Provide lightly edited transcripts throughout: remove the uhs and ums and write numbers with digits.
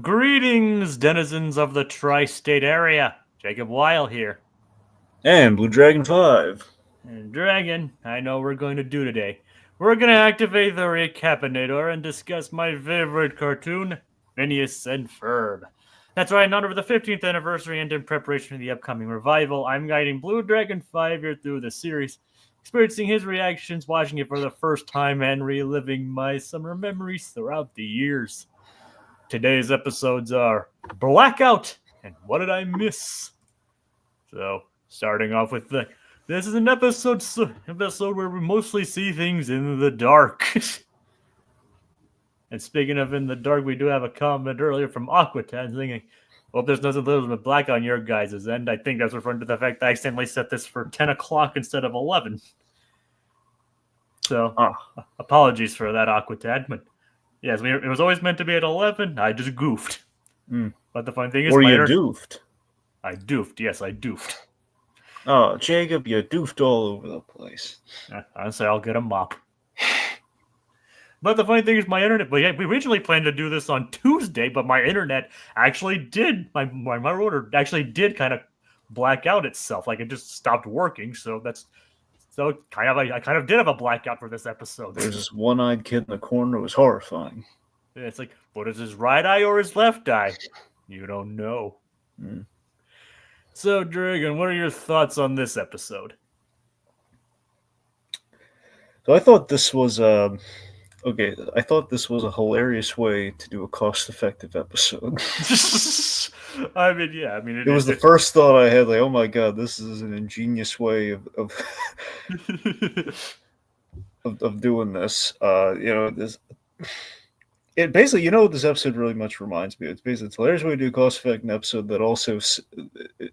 Greetings, denizens of the tri-state area. Jacob Weil here. And Blue Dragon 5. And Dragon, I know what we're going to do today. We're going to activate the Recap-inator and discuss my favorite cartoon, Phineas and Ferb. That's right, in honor of the 15th anniversary and in preparation for the upcoming revival, I'm guiding Blue Dragon 5 here through the series, experiencing his reactions, watching it for the first time, and reliving my summer memories throughout the years. Today's episodes are Blackout and What Did I Miss? So, starting off with this is an episode where we mostly see things in the dark. And speaking of in the dark, we do have a comment earlier from Aquatad thinking, "Hope there's nothing little but black on your guys' end." I think that's referring to the fact that I accidentally set this for 10 o'clock instead of 11. So, apologies for that, Aquatad, but yes, it was always meant to be at 11. I just goofed. But the funny thing is, Or you doofed. I doofed. Yes, I doofed. Oh, Jacob, you doofed all over the place. Honestly, I'll get a mop. But the funny thing is, my internet. We originally planned to do this on Tuesday, but my internet actually did. My router actually did kind of black out itself. Like it just stopped working. So I kind of did have a blackout for this episode. There's this one-eyed kid in the corner. It was horrifying. It's like, what is his right eye or his left eye? You don't know. So, Dragon, what are your thoughts on this episode? So I thought this was I thought this was a hilarious way to do a cost-effective episode. I mean, yeah. I mean, it was the first thought I had. Like, oh my god, this is an ingenious way of of doing this. This. It basically, what this episode really much reminds me of? It's a hilarious way to do a cost-effective episode that also,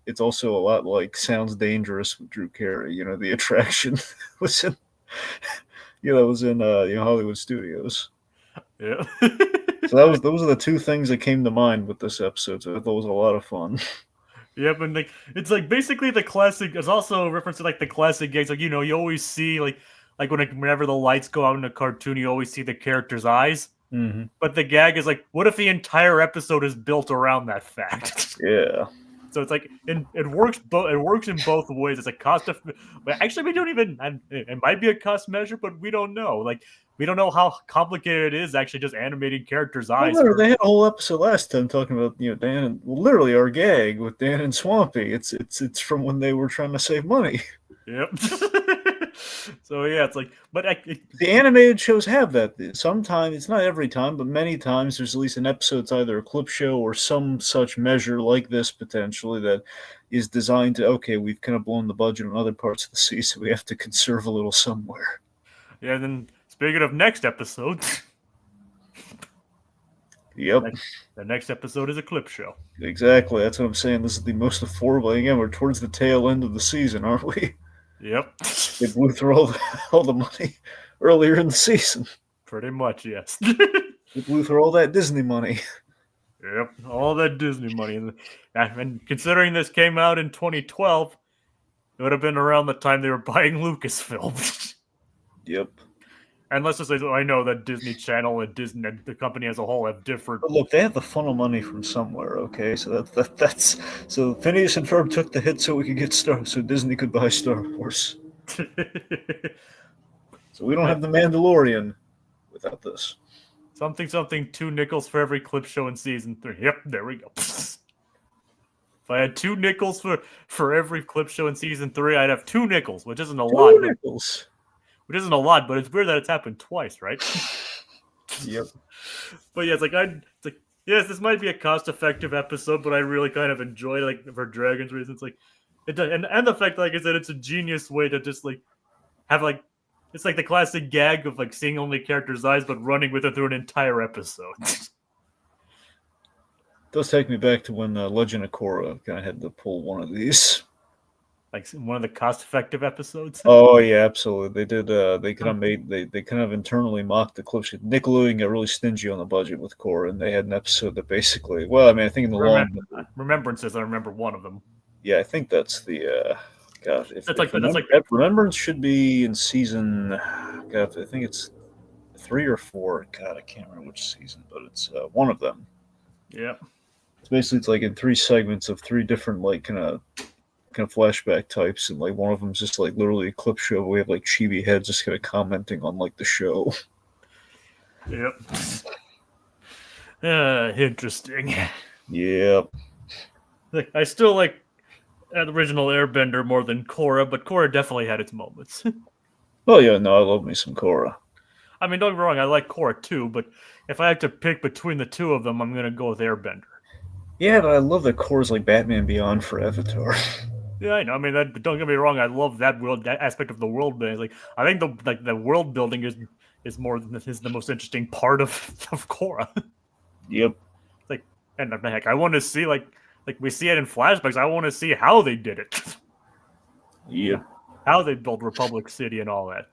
it's also a lot like Sounds Dangerous with Drew Carey. The attraction was in, was in Hollywood Studios. Yeah. So those are the two things that came to mind with this episode. So I thought it was a lot of fun. Yep, and it's basically the classic. It's also a reference to the classic gags. You always see whenever the lights go out in a cartoon, you always see the character's eyes. Mm-hmm. But the gag is what if the entire episode is built around that fact? Yeah. So it's it works in both ways. It's a cost of, but actually we don't even. It might be a cost measure, but we don't know. We don't know how complicated it is actually just animating characters' eyes. Well, they had a whole episode last time talking about Dan and literally our gag with Dan and Swampy. It's from when they were trying to save money. Yep. So yeah, it's but the animated shows have that. Sometimes, it's not every time, but many times there's at least an episode. It's either a clip show or some such measure like this potentially that is designed to, okay, we've kind of blown the budget on other parts of the sea, so we have to conserve a little somewhere. Yeah. Then speaking of next episode. Yep. The next episode is a clip show. Exactly. That's what I'm saying. This is the most affordable. Again, we're towards the tail end of the season, aren't we? Yep. They blew through all the money earlier in the season. Pretty much, yes. They blew through all that Disney money. Yep, all that Disney money. And considering this came out in 2012, it would have been around the time they were buying Lucasfilm. Yep. And let's just say, I know that Disney Channel and Disney, the company as a whole, have different. But look, they have to funnel money from somewhere, okay? So that's so Phineas and Ferb took the hit so we could get so Disney could buy Star Wars. So we don't have the Mandalorian without this. Something, 2 nickels for every clip show in season 3. Yep, there we go. If I had 2 nickels for every clip show in season 3, I'd have 2 nickels, which isn't a lot. 2 nickels. Which isn't a lot, but it's weird that it's happened twice, right? Yep. But yeah, yes, this might be a cost-effective episode, but I really kind of enjoyed it, for Dragon's reasons. And the fact, like I said, it's a genius way to just have it's the classic gag of seeing only characters' eyes, but running with it through an entire episode. It does take me back to when Legend of Korra kind of had to pull one of these. One of the cost-effective episodes. Oh yeah, absolutely. They did. They kind of internally mocked the clips. Nickelodeon got really stingy on the budget with Korra, and they had an episode that basically. Well, I mean, I think in the Remembrances, I remember one of them. Yeah, I think that's the. God, Remembrance should be in season. God, I think it's 3 or 4. God, I can't remember which season, but it's one of them. Yep. It's like in 3 segments of 3 different like kind of flashback types, and like one of them's just like literally a clip show where we have like chibi heads just kind of commenting on like the show. Yep. Interesting. Yep. Like, I still like the original Airbender more than Korra, but Korra definitely had its moments. Oh yeah, no, I love me some Korra. I mean, don't get me wrong, I like Korra too, but if I had to pick between the two of them, I'm gonna go with Airbender. Yeah, but I love that Korra's like Batman Beyond for Avatar. Yeah, I know. I mean, don't get me wrong. I love that aspect of the world building. Like, I think the world building is the most interesting part of Korra. Yep. Like, and heck, I want to see like we see it in flashbacks. I want to see how they did it. Yep. How they built Republic City and all that.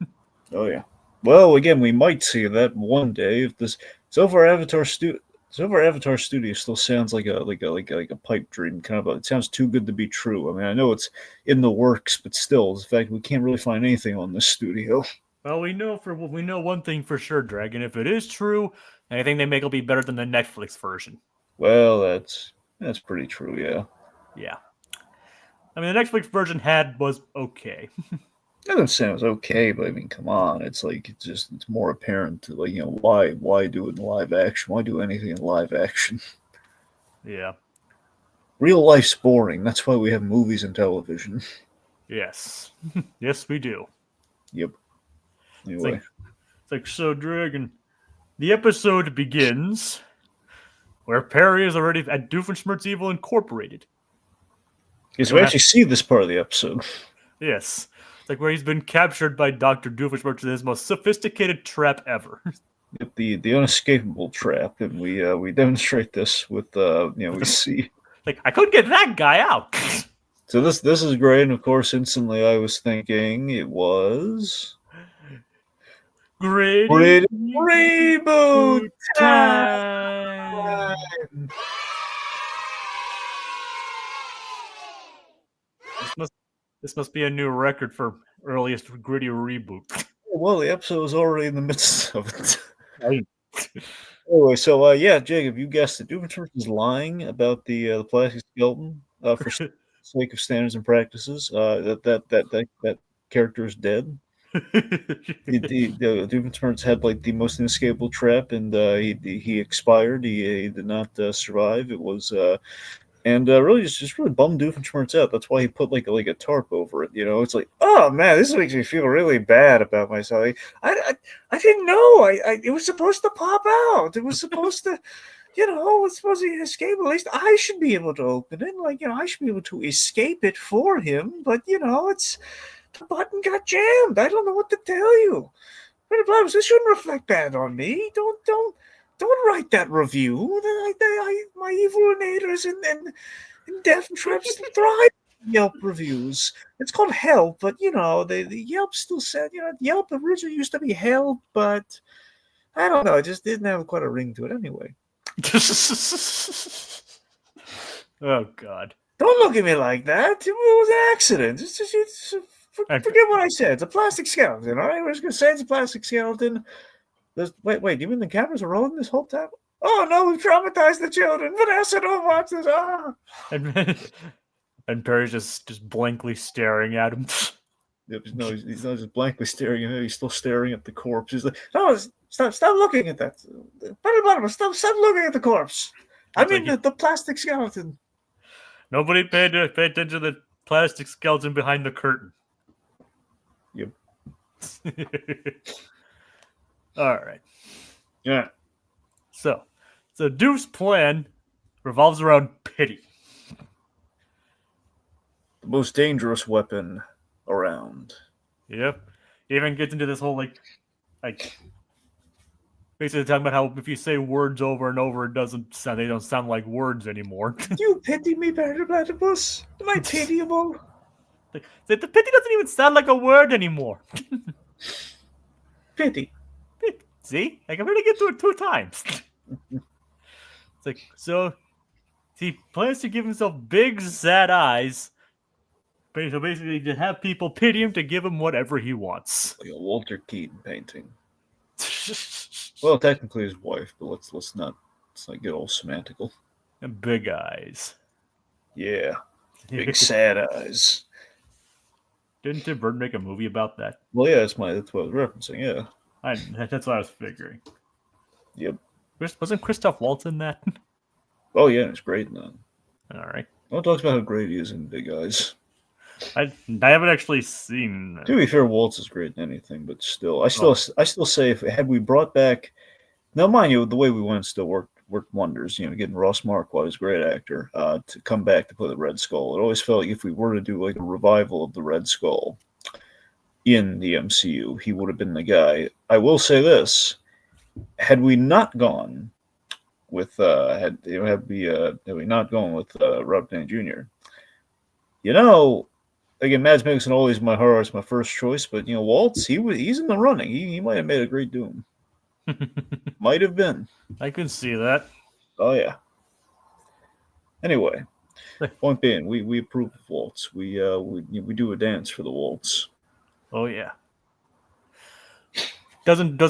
Oh yeah. Well, again, we might see that one day if this Silver Avatar Studio still sounds like a pipe dream, kind of. It sounds too good to be true. I mean, I know it's in the works, but still, the fact we can't really find anything on this studio. Well, we know one thing for sure, Dragon. If it is true, anything they make will be better than the Netflix version. Well, that's pretty true. Yeah. Yeah. I mean, the Netflix version was okay. I don't say it was okay, but I mean, come on, it's like it's more apparent to like why do it in live action? Why do anything in live action? Yeah. Real life's boring. That's why we have movies and television. Yes. Yes, we do. Yep. Anyway, It's like so, Dragon. The episode begins where Perry is already at Doofenshmirtz Evil Incorporated. because we actually see this part of the episode. Yes. It's like where he's been captured by Dr. Doofenshmirtz in his most sophisticated trap ever. The unescapable trap, and we demonstrate this with we see. Like, I couldn't get that guy out. So this is great, and of course, instantly I was thinking it was Great reboot time. This must be a new record for earliest gritty reboot. Well, the episode was already in the midst of it. Right. Anyway, so yeah, Jacob, you guessed it. Doofenshmirtz is lying about the plastic skeleton for sake of standards and practices. That character is dead. The Doofenshmirtz had like the most inescapable trap, and he expired. He did not survive. It was and really just really bummed Doofenshmirtz out. That's why he put like a tarp over it. It's like, oh man, this makes me feel really bad about myself. I didn't know. It was supposed to pop out. It was supposed to. It was supposed to escape. At least I should be able to open it. Like, I should be able to escape it for him. But it's the button got jammed. I don't know what to tell you. This shouldn't reflect bad on me. Don't write that review. My evil-inators and death traps thrive in Yelp reviews. It's called Help, but the Yelp still said Yelp originally used to be Help, but I don't know. It just didn't have quite a ring to it anyway. Oh God! Don't look at me like that. It was an accident. Forget what I said. It's a plastic skeleton. All right, I was gonna say it's a plastic skeleton. Wait, do you mean the cameras are rolling this whole time? Oh no, we've traumatized the children. Vanessa, don't watch this. Ah. And Perry's just blankly staring at him. No, he's not just blankly staring at him. He's still staring at the corpse. He's like, no, stop looking at that. Stop looking at the corpse. I mean the plastic skeleton. Nobody paid attention to the plastic skeleton behind the curtain. Yep. All right. Yeah. So Doof's plan revolves around pity. The most dangerous weapon around. Yep. He even gets into this whole like basically talking about how if you say words over and over, they don't sound like words anymore. Do you pity me, Platypus? Am I pitiable? The pity doesn't even sound like a word anymore. Pity. See? I can really get to it 2 times. It's like, so he plans to give himself big, sad eyes. So basically, to have people pity him to give him whatever he wants. Like a Walter Keaton painting. Well, technically his wife, but let's not get all semantical. And big eyes. Yeah, big sad eyes. Didn't Tim Burton make a movie about that? Well, yeah, that's what I was referencing. Yeah. That's what I was figuring. Yep. Wasn't Christoph Waltz in that? Oh yeah, it's great in that. All right. No one talks about how great he is in Big Eyes. I haven't actually seen. To be fair, Waltz is great in anything, but still, I still say if had we brought back, now mind you, the way we went still worked wonders. You know, getting Ross Marquardt, who's a great actor, to come back to play the Red Skull. It always felt like if we were to do like a revival of the Red Skull in the MCU, he would have been the guy. I will say this: had we not gone with had we not gone with Robert Downey Jr., you know, again, Mads Mikkelsen always my heart is my first choice, but you know, Waltz, he's in the running. He might have made a great Doom. Might have been. I can see that. Oh yeah. Anyway, point being, we approve of Waltz. We do a dance for the Waltz. Oh yeah. Doesn't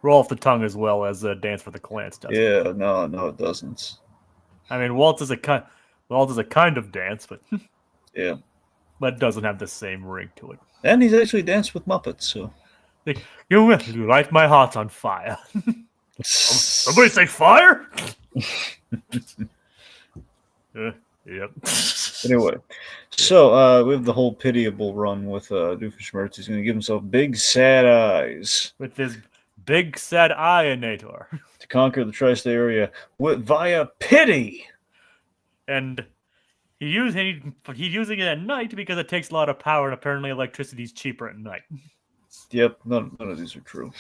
roll off the tongue as well as Dance for the Clans does. Yeah, no, it doesn't. I mean, Waltz is a kind of dance, but yeah, but it doesn't have the same ring to it. And he's actually danced with Muppets, so you light my heart on fire. Somebody say fire. Yep. Anyway, so we have the whole pitiable run with Doofenshmirtz. He's going to give himself big sad eyes with his big sad eye-inator to conquer the tri-state area via pity. And he's using it at night because it takes a lot of power, and apparently electricity is cheaper at night. Yep, none of these are true.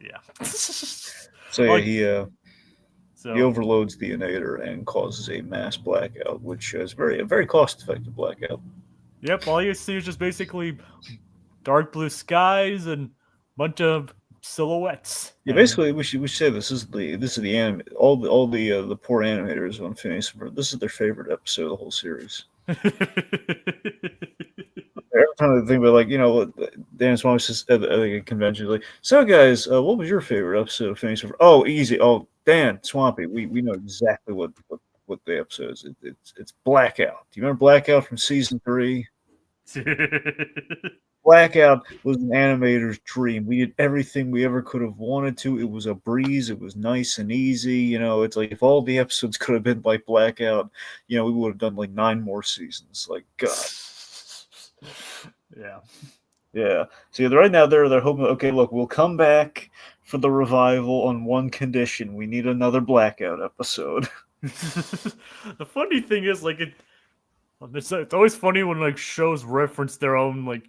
Yeah. So yeah, he overloads the inator and causes a mass blackout, which is a very cost-effective blackout. Yep, all you see is just basically dark blue skies and a bunch of silhouettes. Yeah, basically, we should say this is the anime. All the poor animators on Phineas. This is their favorite episode of the whole series. Every time they think about, like, you know, Dan Swampy says at a convention, like, so guys, what was your favorite episode of Phineas? Oh, easy. Oh, Dan Swampy, we know exactly what the episode is. It's Blackout. Do you remember Blackout from season 3? Blackout was an animator's dream. We did everything we ever could have wanted to. It was a breeze. It was nice and easy. You know, it's like if all the episodes could have been like Blackout, you know, we would have done like 9 more seasons. Like, God. Yeah. See, right now they're hoping, okay, look, we'll come back for the revival on one condition. We need another Blackout episode. The funny thing is, like, it's always funny when like shows reference their own like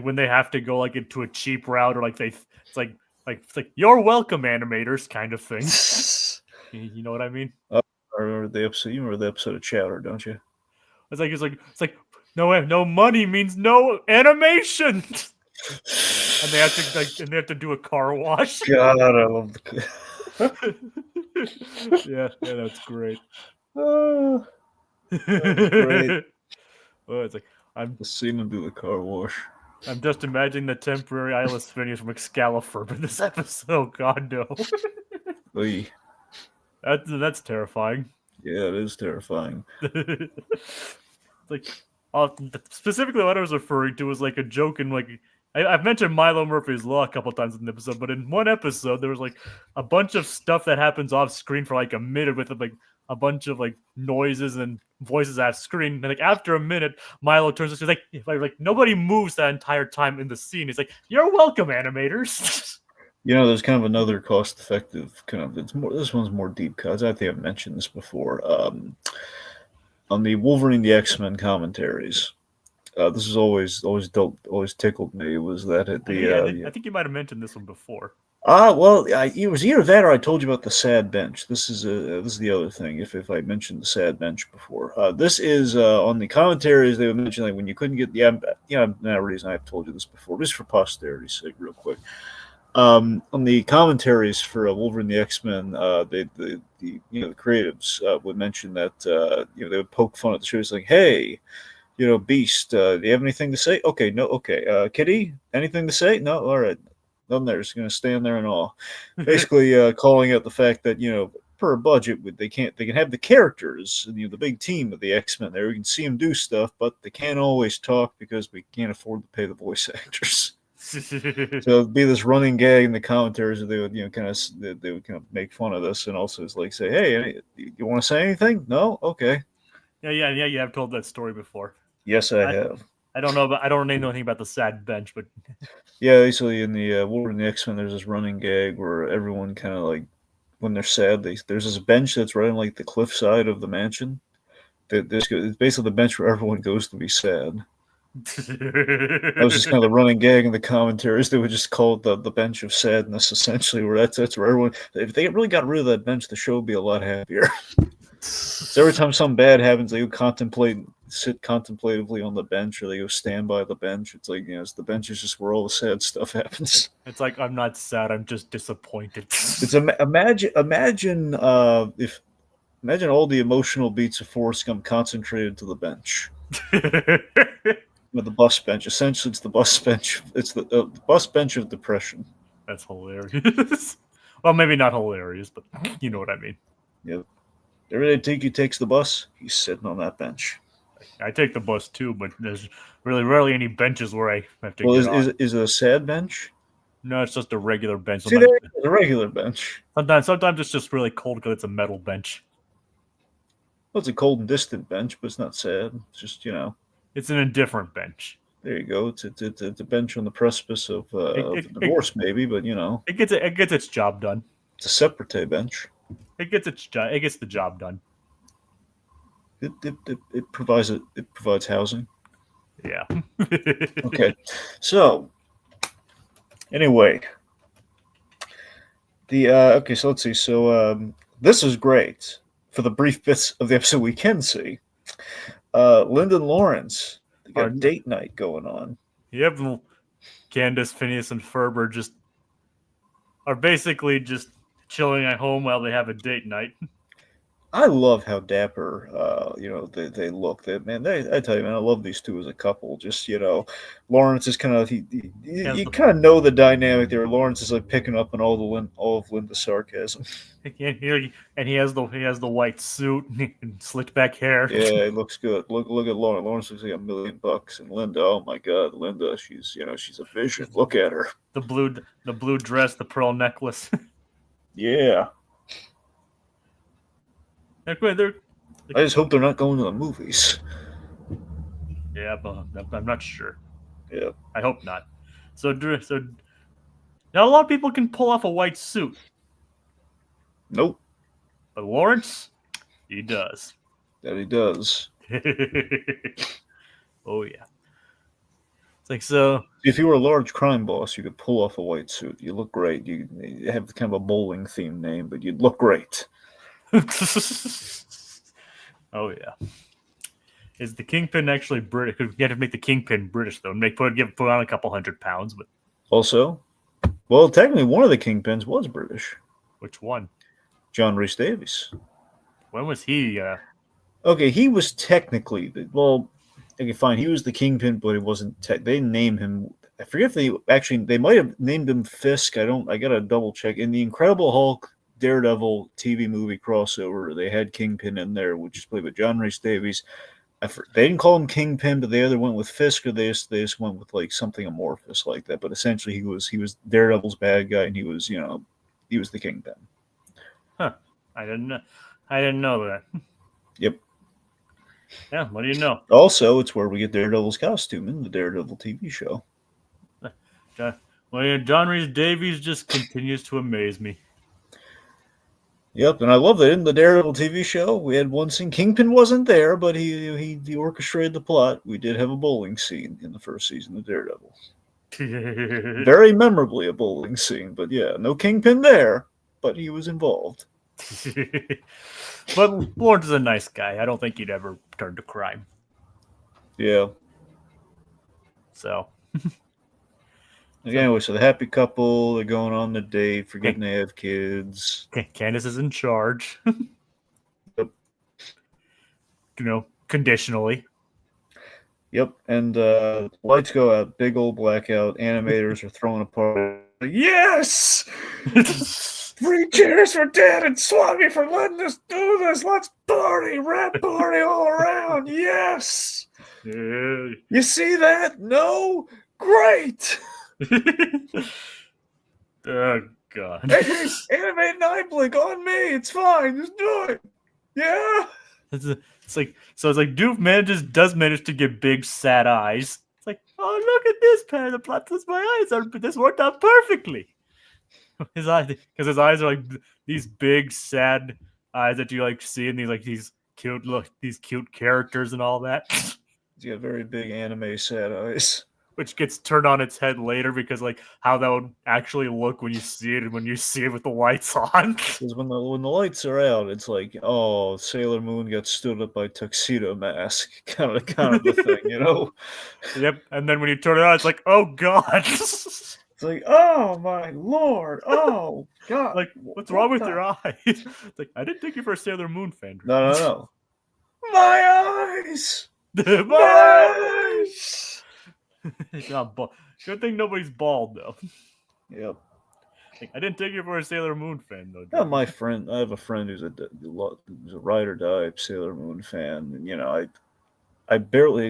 when they have to go like into a cheap route, or like it's like you're welcome, animators kind of thing. You know what I mean? Or the episode, you remember the episode of Chowder, don't you? It's like no money means no animation. And they have to do a car wash. God, I love the yeah, that's great. Great. Oh, it's like I'm just seeing him do the car wash. I'm just imagining the temporary eyeless Phineas from Excalibur in this episode. God no. That's terrifying. Yeah, it is terrifying. Like, specifically what I was referring to was like a joke in like I've mentioned Milo Murphy's Law a couple times in the episode, but in one episode there was like a bunch of stuff that happens off screen for like a minute with like a bunch of like noises and voices off screen, and like after a minute, Milo turns to like nobody moves that entire time in the scene. He's like, "You're welcome, animators." You know, there's kind of another cost-effective kind of. This one's more deep cuts. I think I've mentioned this before. On the Wolverine the X-Men commentaries. This is always tickled me. Was that at the? I think you might have mentioned this one before. Well, it was either that or I told you about the sad bench. This is the other thing. If I mentioned the sad bench before, this is on the commentaries. They would mention like when you couldn't get no reason I've told you this before, just for posterity's sake, real quick. On the commentaries for Wolverine the X-Men, the creatives would mention that they would poke fun at the show. It's like, hey, Beast, do you have anything to say? Okay, no, okay. Kitty, anything to say? No, all right. None there. Just going to stand there in awe. Basically, calling out the fact that per budget, they can have the characters, the big team of the X-Men there. We can see them do stuff, but they can't always talk because we can't afford to pay the voice actors. So it'd be this running gag in the commentaries that they would, they would kind of make fun of this, and also it's like say, "Hey, you want to say anything? No, okay." Yeah. You have told that story before. Yes, I have. I don't know, but I don't know anything about the sad bench, but yeah, basically in the Wolverine and the X-Men, there's this running gag where everyone kind of like when they're sad, there's this bench that's right on like the cliffside of the mansion. It's basically the bench where everyone goes to be sad. That was just kind of the running gag in the commentaries. They would just call it the bench of sadness, essentially. Where that's where everyone. If they really got rid of that bench, the show would be a lot happier. So every time something bad happens, they would sit contemplatively on the bench, or they go stand by the bench. It's like the bench is just where all the sad stuff happens. It's like I'm not sad; I'm just disappointed. It's imagine all the emotional beats of Forrest Gump concentrated to the bench. With the bus bench. Essentially, it's the bus bench. It's the bus bench of depression. That's hilarious. Well, maybe not hilarious, but you know what I mean. Yep. Every day Tiki takes the bus, he's sitting on that bench. I take the bus too, but there's really rarely any benches where I have to Well, get is it a sad bench? No, it's just a regular bench. See, there's a regular bench. Sometimes it's just really cold because it's a metal bench. Well, it's a cold and distant bench, but it's not sad. It's just, It's an indifferent bench. There you go. It's a bench on the precipice of divorce, maybe, but it gets its job done. It's a separate bench. It gets the job done. It provides housing. Yeah. Okay. So anyway, so let's see. So this is great for the brief bits of the episode we can see. Linda and Lawrence, they got a date night going on. Yep. Candace, Phineas, and Ferb are basically just chilling at home while they have a date night. I love how dapper, they look. I tell you, man, I love these two as a couple. Just, Lawrence is kind of you kind of know the dynamic there. Lawrence is like picking up on all of Linda's sarcasm. And he has the white suit and slicked back hair. Yeah, it looks good. Look at Lawrence. Lawrence looks like $1 million, and Linda, oh my God, Linda, she's a vision. Look at her. The blue dress, the pearl necklace. Yeah. I just hope they're not going to the movies. Yeah, but I'm not sure. Yeah. I hope not. So now a lot of people can pull off a white suit. Nope. But Lawrence, he does. That he does. Oh yeah. It's like so. If you were a large crime boss, you could pull off a white suit. You look great. You have kind of a bowling themed name, but you'd look great. Oh yeah. Is the Kingpin actually British? You have to make the Kingpin British though. Put on a couple 100 pounds, but also, well, technically one of the Kingpins was British. Which one? John Rhys Davies. When was he? Okay, he was technically okay, fine. He was the Kingpin, but it wasn't. They named him. I forget if they might have named him Fisk. I gotta double check. In the Incredible Hulk Daredevil TV movie crossover, they had Kingpin in there, which is played by John Rhys Davies. They didn't call him Kingpin, but they either went with Fisk or they just went with like something amorphous like that. But essentially, he was Daredevil's bad guy, and he was the Kingpin. Huh? I didn't know that. Yep. Yeah. What do you know? Also, it's where we get Daredevil's costume in the Daredevil TV show. John Rhys Davies just continues to amaze me. Yep, and I love that in the Daredevil TV show, we had one scene. Kingpin wasn't there, but he orchestrated the plot. We did have a bowling scene in the first season of Daredevil. Very memorably a bowling scene, but yeah, no Kingpin there, but he was involved. But Lawrence is a nice guy. I don't think he'd ever turn to crime. Yeah. So. Anyway, so the happy couple, they're going on the date, forgetting they have kids. Candace is in charge. Yep. Conditionally. Yep, and lights go out, big old blackout, animators are throwing a party, Yes! 3 cheers for Dad and Swami for letting us do this. Let's party, rat party all around. Yes! You see that? No? Great! Oh, God. Hey, animate an eye blink on me. It's fine. Just do it. Yeah? It's like does manage to get big sad eyes. It's like, oh, look at this pair of the plot twist. My eyes are this worked out perfectly. His eyes, because his eyes are like these big sad eyes that you like see in these cute characters and all that. He's got very big anime sad eyes. Which gets turned on its head later because like how that would actually look when you see it with the lights on. Because when the lights are out, it's like, oh, Sailor Moon got stood up by Tuxedo Mask, kind of the thing, you know? Yep. And then when you turn it on, it's like, oh God. It's like, oh my lord, oh God. Like, what's wrong with your eyes? It's like, I didn't take you for a Sailor Moon fan. No. My eyes! My eyes! He's not bald. Good thing nobody's bald though. Yep. I didn't take you for a Sailor Moon fan though. Yeah, my friend. I have a friend who's a ride or die Sailor Moon fan, and you know,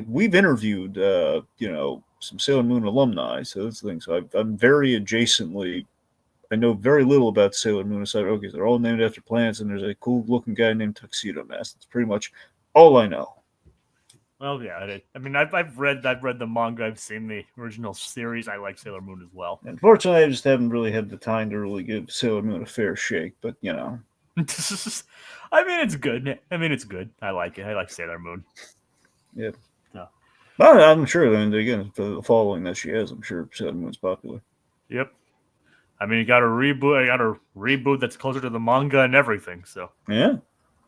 we've interviewed some Sailor Moon alumni, so that's the thing. So I'm very adjacently. I know very little about Sailor Moon aside. Okay, they're all named after planets, and there's a cool looking guy named Tuxedo Mask. That's pretty much all I know. Well, yeah. I mean, I've read the manga. I've seen the original series. I like Sailor Moon as well. Unfortunately, I just haven't really had the time to really give Sailor Moon a fair shake. But you know, I mean, it's good. I like it. I like Sailor Moon. Yeah. No. I'm sure. And again, for the following that she has, I'm sure Sailor Moon's popular. Yep. I mean, you got a reboot that's closer to the manga and everything. So yeah.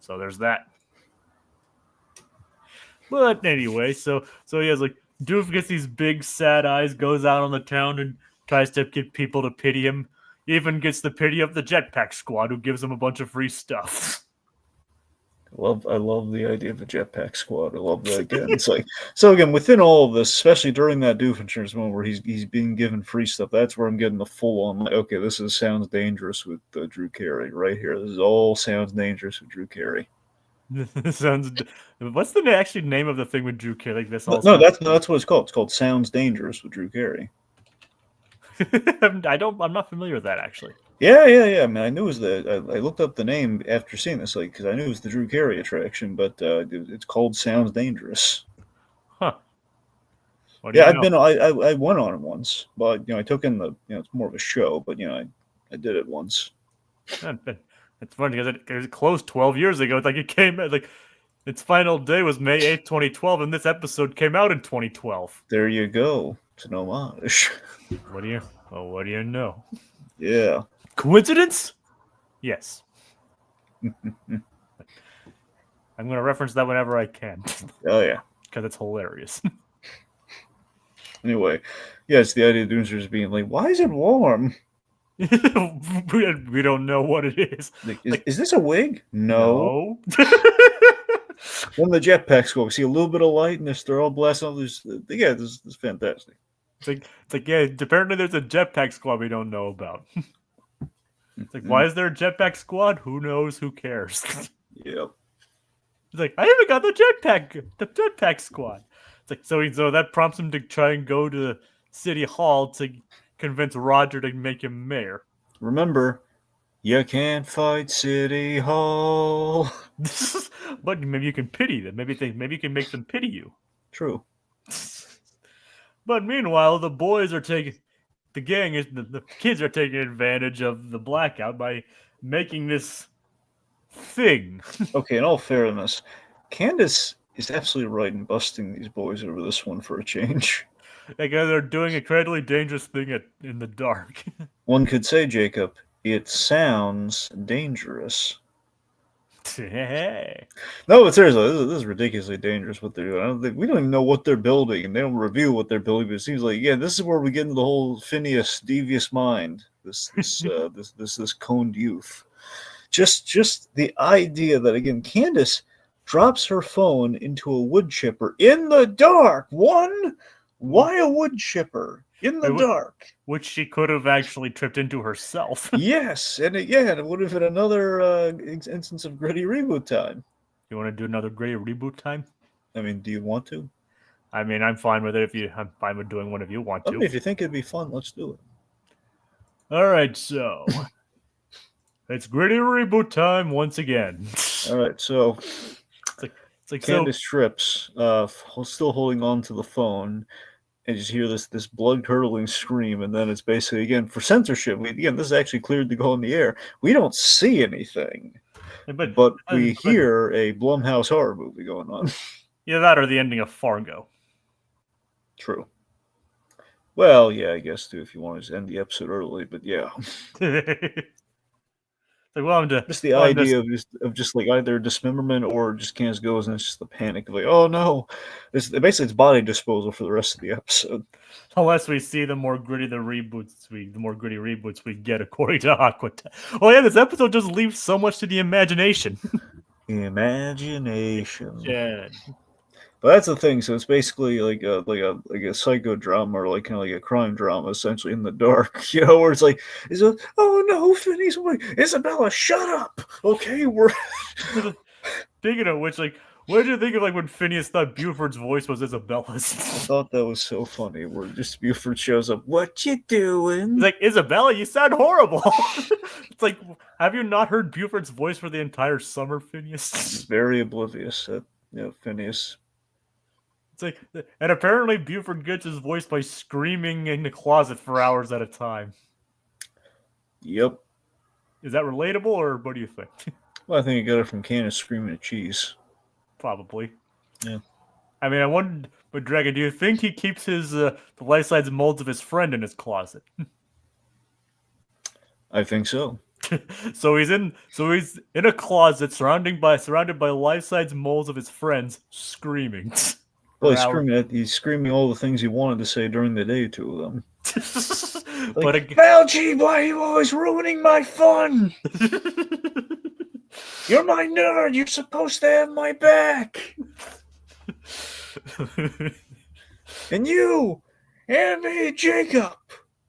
So there's that. But anyway, so he has like Doof gets these big sad eyes, goes out on the town and tries to get people to pity him. He even gets the pity of the Jetpack Squad, who gives him a bunch of free stuff. I love the idea of a Jetpack Squad. I love that again. It's like so again within all of this, especially during that Doofenshmirtz moment where he's being given free stuff. That's where I'm getting the full on like, okay, this sounds dangerous with Drew Carey right here. This all sounds dangerous with Drew Carey. Sounds. What's the actual name of the thing with Drew Carey? Like this? No, that's what it's called. It's called Sounds Dangerous with Drew Carey. I'm not familiar with that actually. Yeah. I mean, I knew it was I looked up the name after seeing this, like, because I knew it was the Drew Carey attraction, but it's called Sounds Dangerous. Huh. Yeah, I went on it once, but I took in it's more of a show, but I did it once. It's funny because it closed 12 years ago. It's like it came like its final day was May 8th, 2012, and this episode came out in 2012. There you go. It's an homage. What do you know? Yeah. Coincidence? Yes. I'm going to reference that whenever I can. Oh, yeah. Because it's hilarious. Anyway, yeah, it's the idea of Doomsdayers being like, why is it warm? We don't know what it is. Is this a wig? No. When the jetpacks go, we see a little bit of light, and they're all blasting off. This is fantastic. It's like, yeah, apparently there's a jetpack squad we don't know about. It's like, why is there a jetpack squad? Who knows? Who cares? Yep. It's like, I even got the jetpack squad. It's like, so that prompts him to try and go to City Hall to convince Roger to make him mayor. Remember, you can't fight City Hall. But maybe you can pity them. Maybe you can make them pity you. True. But meanwhile, the kids are taking advantage of the blackout by making this thing. Okay, in all fairness, Candace is absolutely right in busting these boys over this one for a change. Like they're doing a incredibly dangerous thing in the dark. One could say, Jacob, it sounds dangerous. Hey. No, but seriously, this is ridiculously dangerous what they're doing. We don't even know what they're building, and they don't reveal what they're building. But it seems like, yeah, this is where we get into the whole Phineas devious mind. This coned youth. Just the idea that again, Candace drops her phone into a wood chipper in the dark. One Why a wood chipper in the dark? Which she could have actually tripped into herself. Yes, and it would have been another instance of gritty reboot time. You want to do another gritty reboot time? I mean, do you want to? I mean, I'm fine with it. I'm fine with doing one if you want to. I mean, if you think it'd be fun, let's do it. All right, so it's gritty reboot time once again. All right, so it's like Candace trips, still holding on to the phone, and you just hear this blood-curdling scream, and then it's basically, again, for censorship, this is actually cleared to go in the air. We don't see anything, but we hear a Blumhouse horror movie going on. Yeah, that or the ending of Fargo. True. Well, yeah, I guess, too, if you want to just end the episode early, but yeah. Just the idea of just like either dismemberment or just Candace goes and it's just the panic of like, oh no, basically it's body disposal for the rest of the episode. Unless we see the more gritty reboots we get, according to Aqua. Oh yeah, this episode just leaves so much to the imagination. Imagination. Yeah. But that's the thing. So it's basically like a psychodrama or like kind of like a crime drama, essentially in the dark. Where it's like, oh no, Phineas, Isabella, shut up. Okay, we're. Speaking of which, like, what did you think of like when Phineas thought Buford's voice was Isabella's? I thought that was so funny. Where just Buford shows up. What you doing? He's like, Isabella, you sound horrible. It's like, have you not heard Buford's voice for the entire summer, Phineas? He's very oblivious. Phineas. It's like, and apparently Buford gets his voice by screaming in the closet for hours at a time. Yep. Is that relatable, or what do you think? Well, I think he got it from Candace screaming at cheese. Probably. Yeah. I mean, I wondered, but Dragon, do you think he keeps his the life-size molds of his friend in his closet? I think so. So he's in a closet surrounded by life-size molds of his friends, screaming. Well, he's screaming all the things he wanted to say during the day to them. Like, Algie, why are you always ruining my fun? You're my nerd. You're supposed to have my back. And you, and me, Jacob.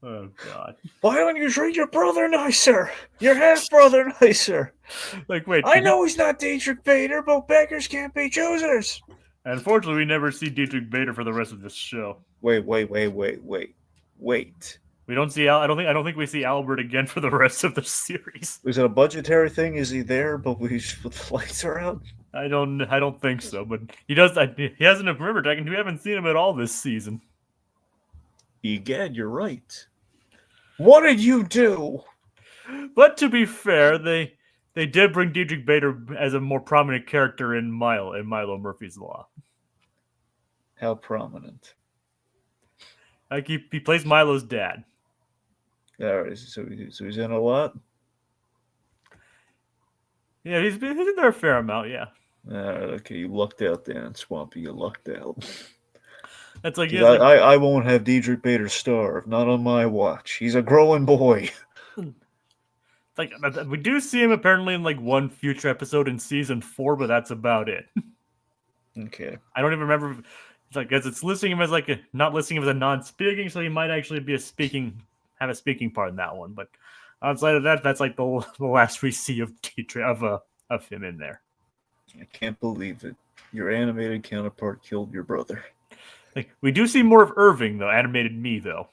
Oh, God. Why don't you treat your brother nicer? Your half-brother nicer. Like, wait. I know he's not Dietrich Bader, but beggars can't be choosers. Unfortunately, we never see Dietrich Bader for the rest of this show. Wait. We don't see I don't think we see Albert again for the rest of the series. Is it a budgetary thing? Is he there, but the lights are out? I don't think so, but he does. He hasn't. Remember, Dragon, we haven't seen him at all this season. Egad, you're right. What did you do? But to be fair, they did bring Dietrich Bader as a more prominent character in Milo Murphy's Law. How prominent? Like he plays Milo's dad. All right, so he's in a lot. Yeah, he's in there a fair amount. Yeah. Okay, you lucked out then, Swampy. You lucked out. That's like, I won't have Dietrich Bader starve. Not on my watch. He's a growing boy. Like, we do see him apparently in like one future episode in season 4, but that's about it. Okay. I don't even remember. It's like, because it's listing him as like not listing him as a non-speaking, so he might actually be have a speaking part in that one. But outside of that, that's like the last we see of Dietrich of him in there. I can't believe it. Your animated counterpart killed your brother. Like, we do see more of Irving though, animated me though.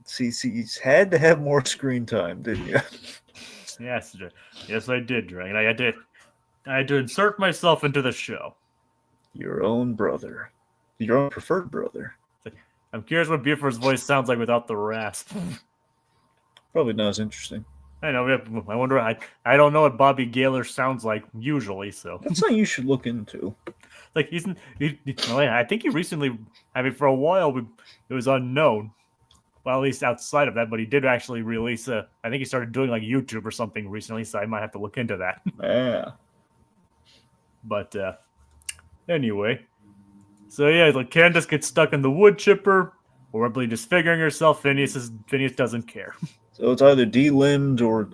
See, he's had to have more screen time, didn't you? Yes, I did, Dragon. I had to insert myself into the show. Your own brother, your own preferred brother. I'm curious what Buford's voice sounds like without the rasp. Probably not as interesting. I know. I wonder. I don't know what Bobby Gaylor sounds like usually. So that's something you should look into. Like I think he recently. I mean, for a while it was unknown. Well, at least outside of that, but he did actually release I think he started doing like YouTube or something recently, so I might have to look into that. Yeah. But anyway, so yeah, like Candace gets stuck in the wood chipper, horribly disfiguring herself. Phineas doesn't care. So it's either de-limbed or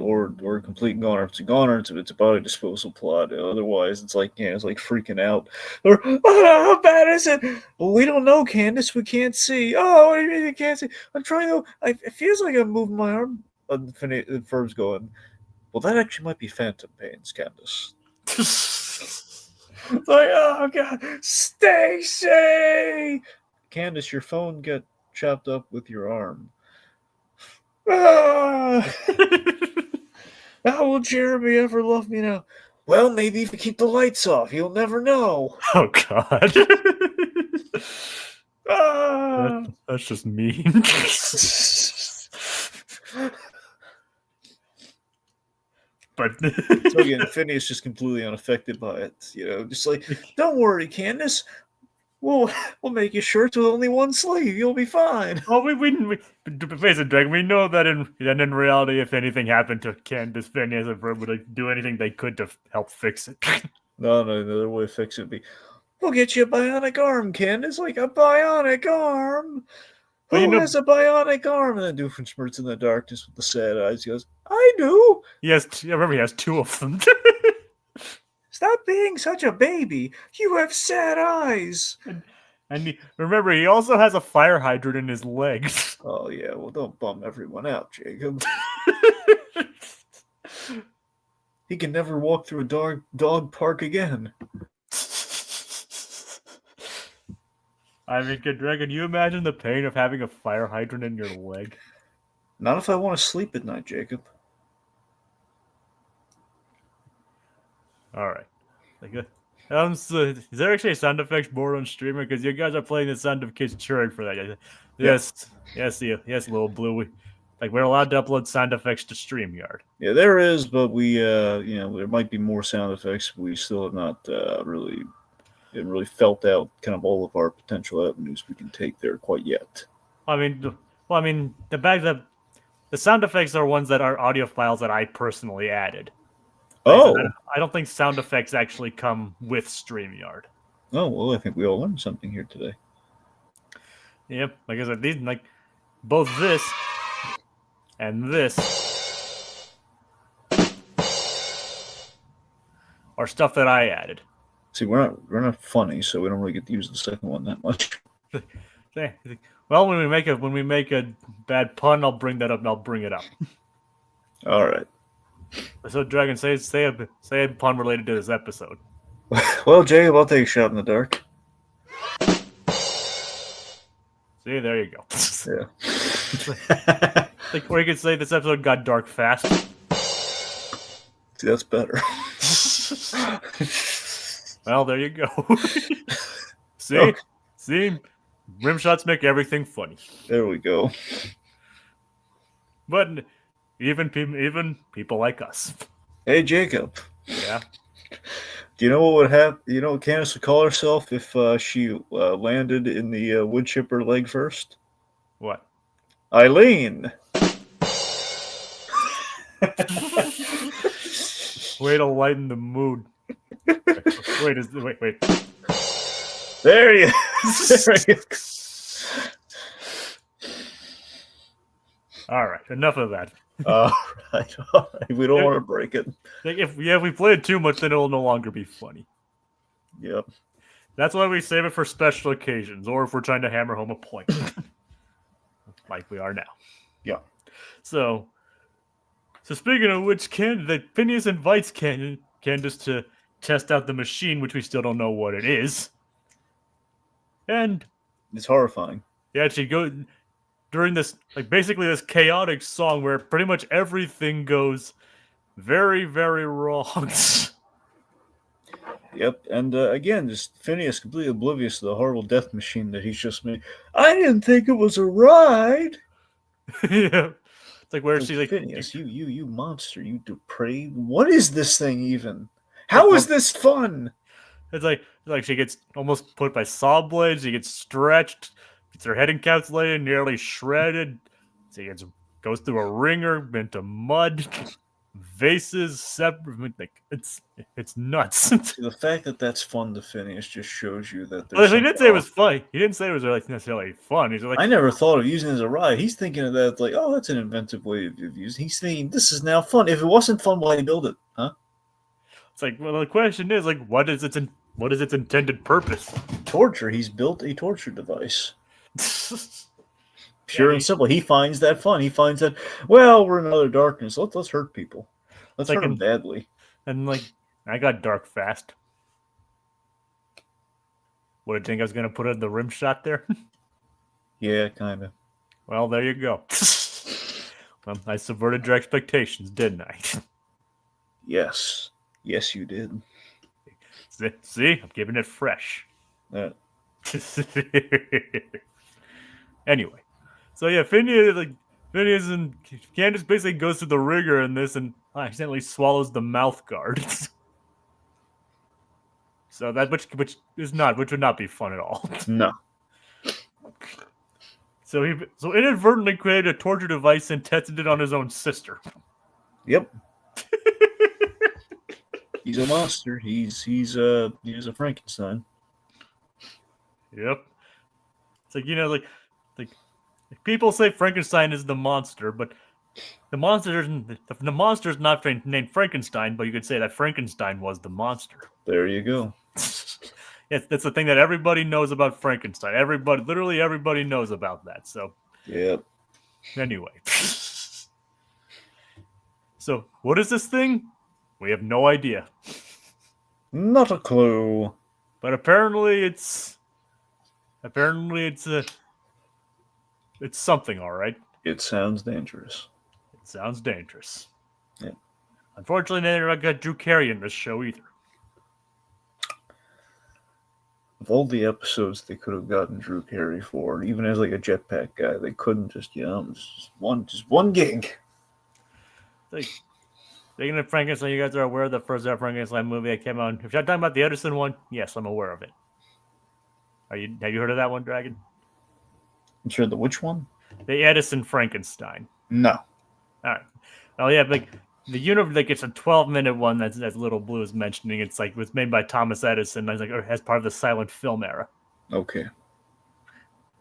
complete goner. If it's a goner, it's a body disposal plot. Otherwise, it's like it's like freaking out. Or how bad is it? Well, we don't know, Candace. We can't see. Oh, what do you mean you can't see? I'm trying to. It feels like I'm moving my arm. Ferb's going. Well, that actually might be phantom pains, Candace. It's like, oh god, Stacy! Candace, your phone got chopped up with your arm. Ah! How will Jeremy ever love me now? Well, maybe if we keep the lights off, you'll never know. Oh God. Ah! That's just mean. But So again, Phineas just completely unaffected by it. Just like, don't worry, Candace. We'll make your shirts with only one sleeve. You'll be fine. well, we face it, Dragon. We know that in reality, if anything happened to Candace, Phineas, and Ferb would do anything they could to help fix it. No, the other way to fix it would be, we'll get you a bionic arm, Candace, like a bionic arm. Well, Who has a bionic arm? And then Doofenshmirtz in the darkness with the sad eyes goes, I do. Remember, he has two of them. Stop being such a baby. You have sad eyes. And remember, he also has a fire hydrant in his legs. Oh, yeah. Well, don't bum everyone out, Jacob. He can never walk through a dog park again. I mean, Dragon, you imagine the pain of having a fire hydrant in your leg? Not if I want to sleep at night, Jacob. All right. Is there actually a sound effects board on streamer? Because you guys are playing the sound of kids cheering for that. Yes, little blue. We're allowed to upload sound effects to StreamYard. Yeah, there is, but we, there might be more sound effects. We still have not really felt out kind of all of our potential avenues we can take there quite yet. The sound effects are ones that are audio files that I personally added. Oh, I don't think sound effects actually come with StreamYard. Oh, well, I think we all learned something here today. Yep, like I said, these both this and this are stuff that I added. See, we're not funny, so we don't really get to use the second one that much. Well, when we make a bad pun, I'll bring that up and I'll bring it up. All right. So, Dragon, say a pun related to this episode. Well, Jacob, I'll take a shot in the dark. See, there you go. Yeah. Or you could say this episode got dark fast. See, that's better. Well, there you go. See? Okay. See? Rim shots make everything funny. There we go. But even people like us. Hey, Jacob. Yeah. Do you know what would happen? You know what Candace would call herself if she landed in the wood chipper leg first? What? Eileen. Way to lighten the mood. Wait. There you go. All right, enough of that. All right. We don't want to break it. If we play it too much, then it'll no longer be funny. Yep. That's why we save it for special occasions, or if we're trying to hammer home a point, like we are now. Yeah. So speaking of which, Phineas invites Candace to test out the machine, which we still don't know what it is. And it's horrifying. Yeah, she goes during this, basically this chaotic song where pretty much everything goes very, very wrong. Yep, and again, just Phineas completely oblivious to the horrible death machine that he's just made. I didn't think it was a ride. Yeah, it's where she's Phineas, you monster, you depraved. What is this thing even? How is this fun? It's like she gets almost put by saw blades. She gets stretched, gets her head encapsulated, nearly shredded. She goes through a ringer into mud. vases separate. Like it's nuts. See, the fact that that's fun to Phineas just shows you that Well, there's he didn't something say it was off. fun. He didn't say it was like necessarily fun. He's like, I never thought of using it as a ride. He's thinking of that like, oh, that's an inventive way of using. He's thinking this is now fun. If it wasn't fun, why did he build it? Huh? it's like, well, the question is like, what is its intended purpose? Torture. He's built a torture device. Yeah, Pure and simple. He finds that fun. He finds that, well, we're in utter darkness. Let's hurt people. Let's like hurt them badly. and like I got dark fast. What did you think I was gonna put in the rim shot there? Yeah, kind of. Well, there you go. Well, I subverted your expectations, didn't I? Yes. Yes, you did. See, I'm keeping it fresh. Uh, Anyway, so yeah, Phineas and Candace basically goes through the rigor in this and accidentally swallows the mouth guard. So that which would not be fun at all. no. So he inadvertently created a torture device and tested it on his own sister. Yep. He's a monster. He's a Frankenstein. Yep. It's like like people say Frankenstein is the monster, but the monster's not named Frankenstein, but you could say that Frankenstein was the monster. There you go. Yes, that's the thing that everybody knows about Frankenstein. Literally everybody knows about that. So Yep. anyway. So what is this thing? We have no idea. Not a clue. But apparently it's something, all right. It sounds dangerous. It sounds dangerous. Yeah. Unfortunately, they never got Drew Carey in this show either. Of all the episodes they could have gotten Drew Carey for, even as like a jetpack guy, they couldn't just just one gig. Like, speaking of Frankenstein, you guys are aware of the first ever Frankenstein movie that came out. If you're talking about the Edison one, yes, I'm aware of it. Have you heard of that one, Dragon? I'm sure the which one? The Edison Frankenstein. No. All right. Oh yeah, like it's a 12-minute one that's Little Blue is mentioning. It's like it was made by Thomas Edison. As part of the silent film era. Okay.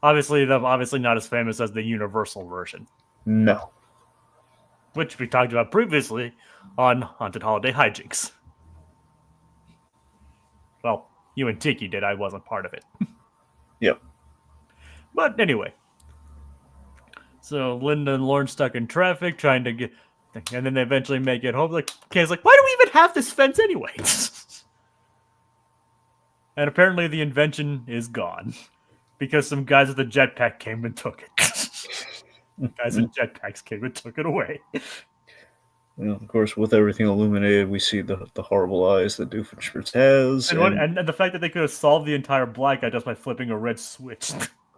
Obviously not as famous as the Universal version, No. which we talked about previously on Haunted Holiday Hijinks. Well, you and Tiki did. I wasn't part of it. Yep. But anyway. So Linda and Lauren stuck in traffic trying to get... And then they eventually make it home. Like, Kay's like, why do we even have this fence anyway? And apparently the invention is gone. Because some guys with a jetpack came and took it. Guys in jetpacks came and took it away. Of course, with everything illuminated, we see the horrible eyes that Doofenshmirtz has. And the fact that they could have solved the entire blackout just by flipping a red switch.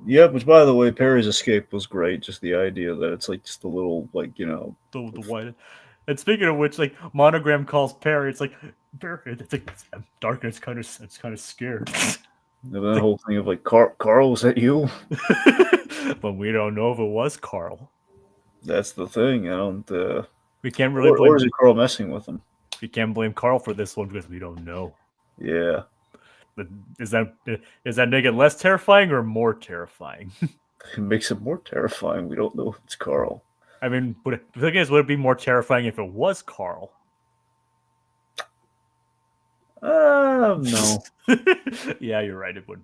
Yep, which, by the way, Perry's escape was great. Just the idea that it's like just a little, like, The white. And speaking of which, like, Monogram calls Perry. It's like, Perry, it's like dark and it's kind of scared. That whole thing of like, Carl, was that you? But we don't know if it was Carl. That's the thing. I don't. We can't really blame. Or is it Carl messing with him? We can't blame Carl for this one because we don't know. Yeah. But does that make it less terrifying or more terrifying? It makes it more terrifying. We don't know if it's Carl. I mean, the thing is, would it be more terrifying if it was Carl? No. Yeah, you're right. It would.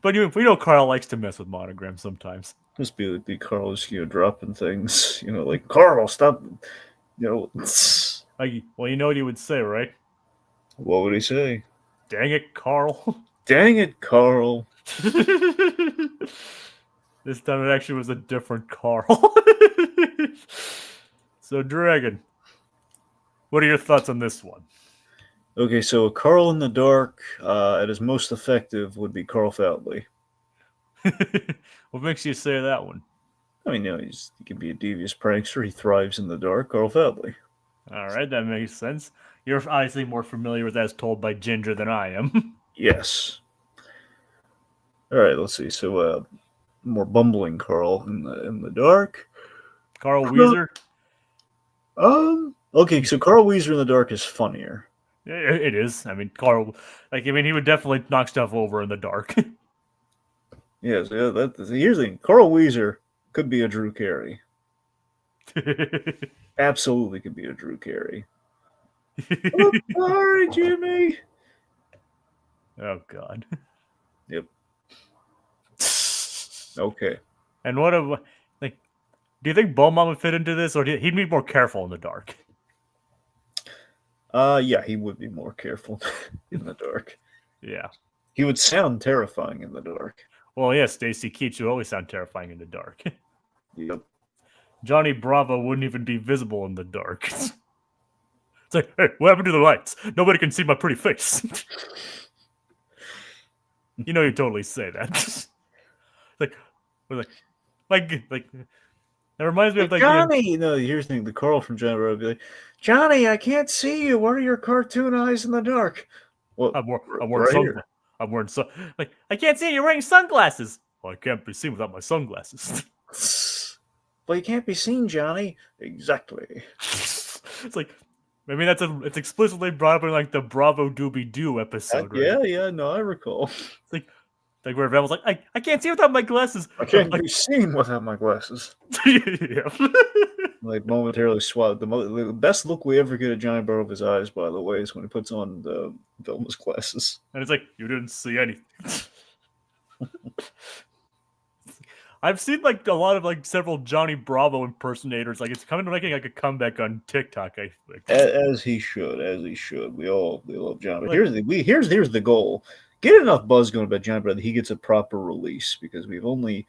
But we know Carl likes to mess with Monogram sometimes. Just be Carl just dropping things. Like Carl, stop. Like, well, you know what he would say, right? What would he say? Dang it, Carl. Dang it, Carl. This time it actually was a different Carl. So, Dragon, what are your thoughts on this one? Okay, so Carl in the dark, at his most effective, would be Carl Foutley. What makes you say that one? I mean, he can be a devious prankster. He thrives in the dark. Carl Foutley. All right, that makes sense. You're obviously more familiar with As Told by Ginger than I am. Yes. All right, let's see. So, more bumbling Carl in the dark. Carl Weezer? Okay, so Carl Weezer in the dark is funnier. It is. I mean, Carl, he would definitely knock stuff over in the dark. Yes, yeah. Here's the thing: Carl Weezer could be a Drew Carey. Absolutely could be a Drew Carey. Oh, sorry, Jimmy. Oh God. Yep. Okay. And what do you think Beaumont would fit into this, or he'd be more careful in the dark? Yeah, he would be more careful in the dark. Yeah. He would sound terrifying in the dark. Well, yeah, Stacy Keach would always sound terrifying in the dark. Yep. Johnny Bravo wouldn't even be visible in the dark. It's like, hey, what happened to the lights? Nobody can see my pretty face. You totally say that. like, that reminds me of Johnny. No, here's the thing: the Carl from Johnny Bravo would be like, Johnny, I can't see you. What are your cartoon eyes in the dark? Well, I'm wearing right here. I'm wearing I can't see you. You're wearing sunglasses. Well, I can't be seen without my sunglasses. Well, you can't be seen, Johnny. Exactly. It's like, I mean, it's explicitly brought up in the Bravo Doobie Doo episode, right? Yeah, no, I recall. It's like where Van was like, I can't see without my glasses. I can't be seen without my glasses. Yeah. Momentarily swat. The best look we ever get at Johnny Bravo's eyes, by the way, is when he puts on Velma's glasses. And it's like, you didn't see anything. I've seen a lot of several Johnny Bravo impersonators. It's kind of making a comeback on TikTok. I think. As he should. We love Johnny. But here's the goal: get enough buzz going about Johnny Bravo that he gets a proper release, because we've only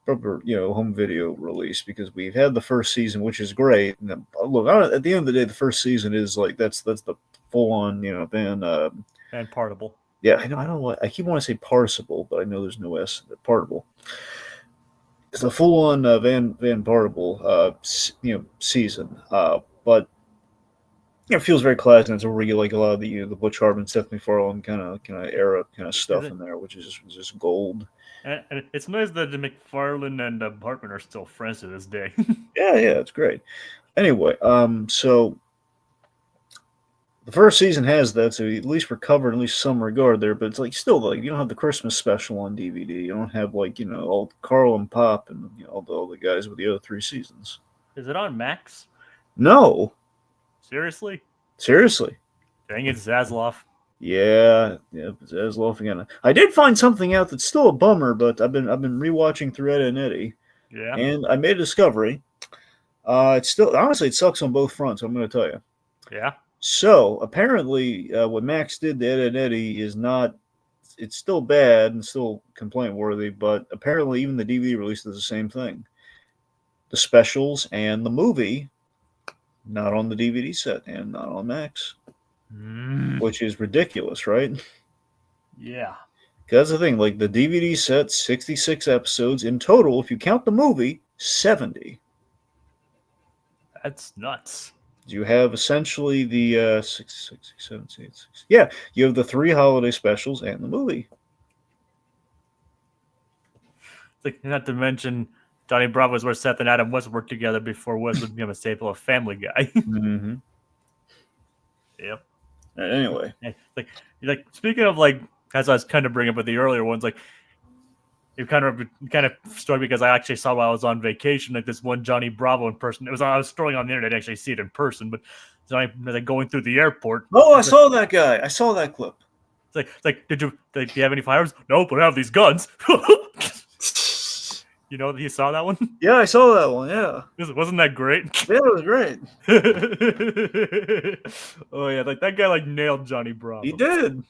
proper home video release, because we've had the first season, which is great. And look, at the end of the day, the first season is that's the full on Van Partible. Yeah, I know. I keep wanting to say Parsible, but I know there's no S. Partible. It's a full-on Van Partible, season, but it feels very classic. It's where you a lot of the Butch Hartman, Seth MacFarlane kind of era kind of stuff in there, which is just gold. And it's nice that MacFarlane and Hartman are still friends to this day. Yeah, it's great. Anyway, so the first season has that, so at least we're covered in at least some regard there. But it's still you don't have the Christmas special on DVD. You don't have all Carl and Pop and all the guys with the other 3 seasons. Is it on Max? No. Seriously? Dang it, Zaslav. Yeah, Zaslav again. I did find something out that's still a bummer, but I've been rewatching through Ed and Eddie. Yeah. And I made a discovery. It's still, honestly, it sucks on both fronts. I'm going to tell you. Yeah. So apparently, what Max did to Ed and Eddie is not. It's still bad and still complaint worthy, but apparently even the DVD release does the same thing. The specials and the movie, not on the DVD set and not on Max, which is ridiculous, right? Yeah. Because that's the thing, the DVD set, 66 episodes in total. If you count the movie, 70. That's nuts. You have essentially the 6, 7, 8, 6. Yeah, you have the 3 holiday specials and the movie. Not to mention, Johnny Bravo is where Seth and Adam West worked together before West would become a staple of Family Guy. Mm-hmm. Yep. Anyway, speaking of as I was kind of bringing up with the earlier ones, it kind of struck me because I actually saw while I was on vacation this one Johnny Bravo in person. I was scrolling on the internet to actually see it in person, but Johnny going through the airport. Oh, I saw that guy. I saw that clip. It's did you have any firearms? Nope, but I have these guns. You saw that one? Yeah, I saw that one. Yeah, wasn't that great? Yeah, it was great. Oh yeah, that guy nailed Johnny Bravo. He did.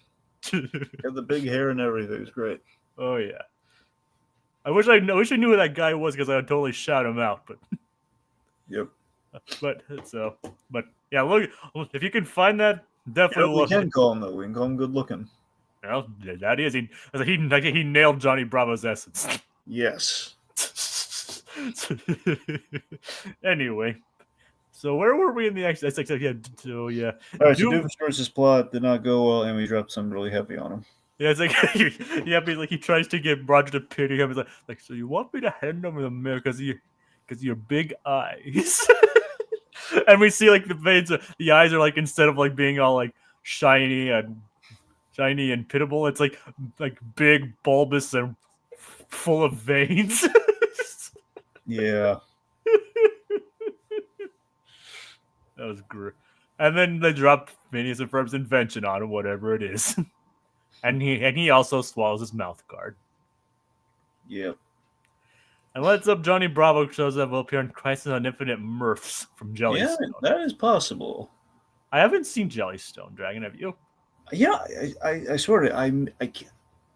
He had the big hair and everything. It was great. Oh yeah. I wish I knew who that guy was, because I would totally shout him out. But yep. But yeah, look, if you can find that, definitely look. We can call him though. We can call him good looking. Well, that is he nailed Johnny Bravo's essence. Yes. Anyway, so where were we in the action? Yeah. So yeah. All right. So Doofenshmirtz's plot did not go well, and we dropped something really heavy on him. Yeah, it's he tries to get Roger to pity him. He's so you want me to hand him the mirror because of your big eyes? And we see like the veins, the eyes are like instead of like being all like shiny and pitiable, it's like big, bulbous, and full of veins. Yeah. That was great. And then they drop Phineas and Ferb's invention on him, whatever it is. And he also swallows his mouth guard. Yep. And Let's Up Johnny Bravo shows up up here in Crisis on Infinite Mirths from Jellystone. Yeah, that is possible. I haven't seen Jellystone Dragon, have you? Yeah, I swear to I can't.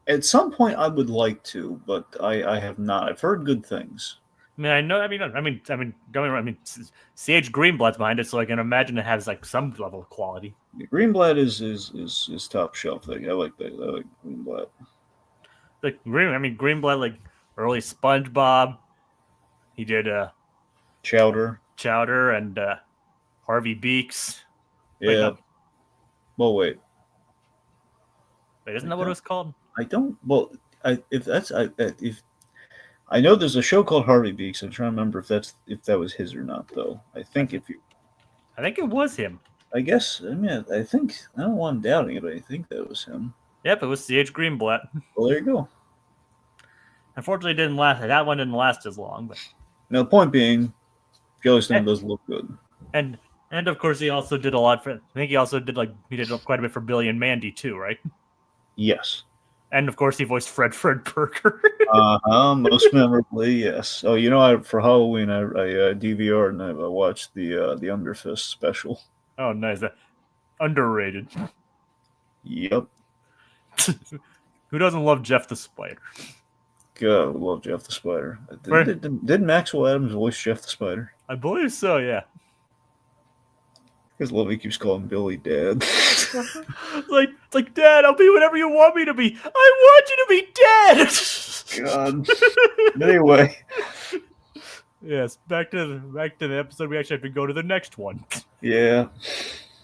At some point I would like to, but I have not. I've heard good things. I mean, I know. I mean, don't get me wrong. I mean, CH Greenblatt's behind it, so I can imagine it has like some level of quality. Greenblatt is top shelf thing. I like that. I like Greenblatt. Like Greenblatt, like early SpongeBob. He did Chowder and Harvey Beaks. Yeah. Well, wait, isn't that what it was called? I don't. Well, if I know there's a show called Harvey Beaks. I'm trying to remember if that was his or not, though. I think it was him. I guess. I mean, I don't want doubting it, but I think that was him. Yep, it was C.H. Greenblatt. Well, there you go. Unfortunately, it didn't last. That one didn't last as long. But now, the point being, Jellystone does look good. And of course, he also did a lot for. I think he also did quite a bit for Billy and Mandy too, right? Yes. And of course, he voiced Fred Burger. Most memorably, yes. Oh, for Halloween, I DVR'd and I watched the Underfist special. Oh, nice. Underrated. Yep. Who doesn't love Jeff the Spider? God, I love Jeff the Spider. Did Maxwell Adams voice Jeff the Spider? I believe so, yeah. Because Lovey keeps calling Billy Dad. It's like, Dad, I'll be whatever you want me to be. I want you to be dead. God. Anyway. Yes, back to the episode. We actually have to go to the next one. Yeah.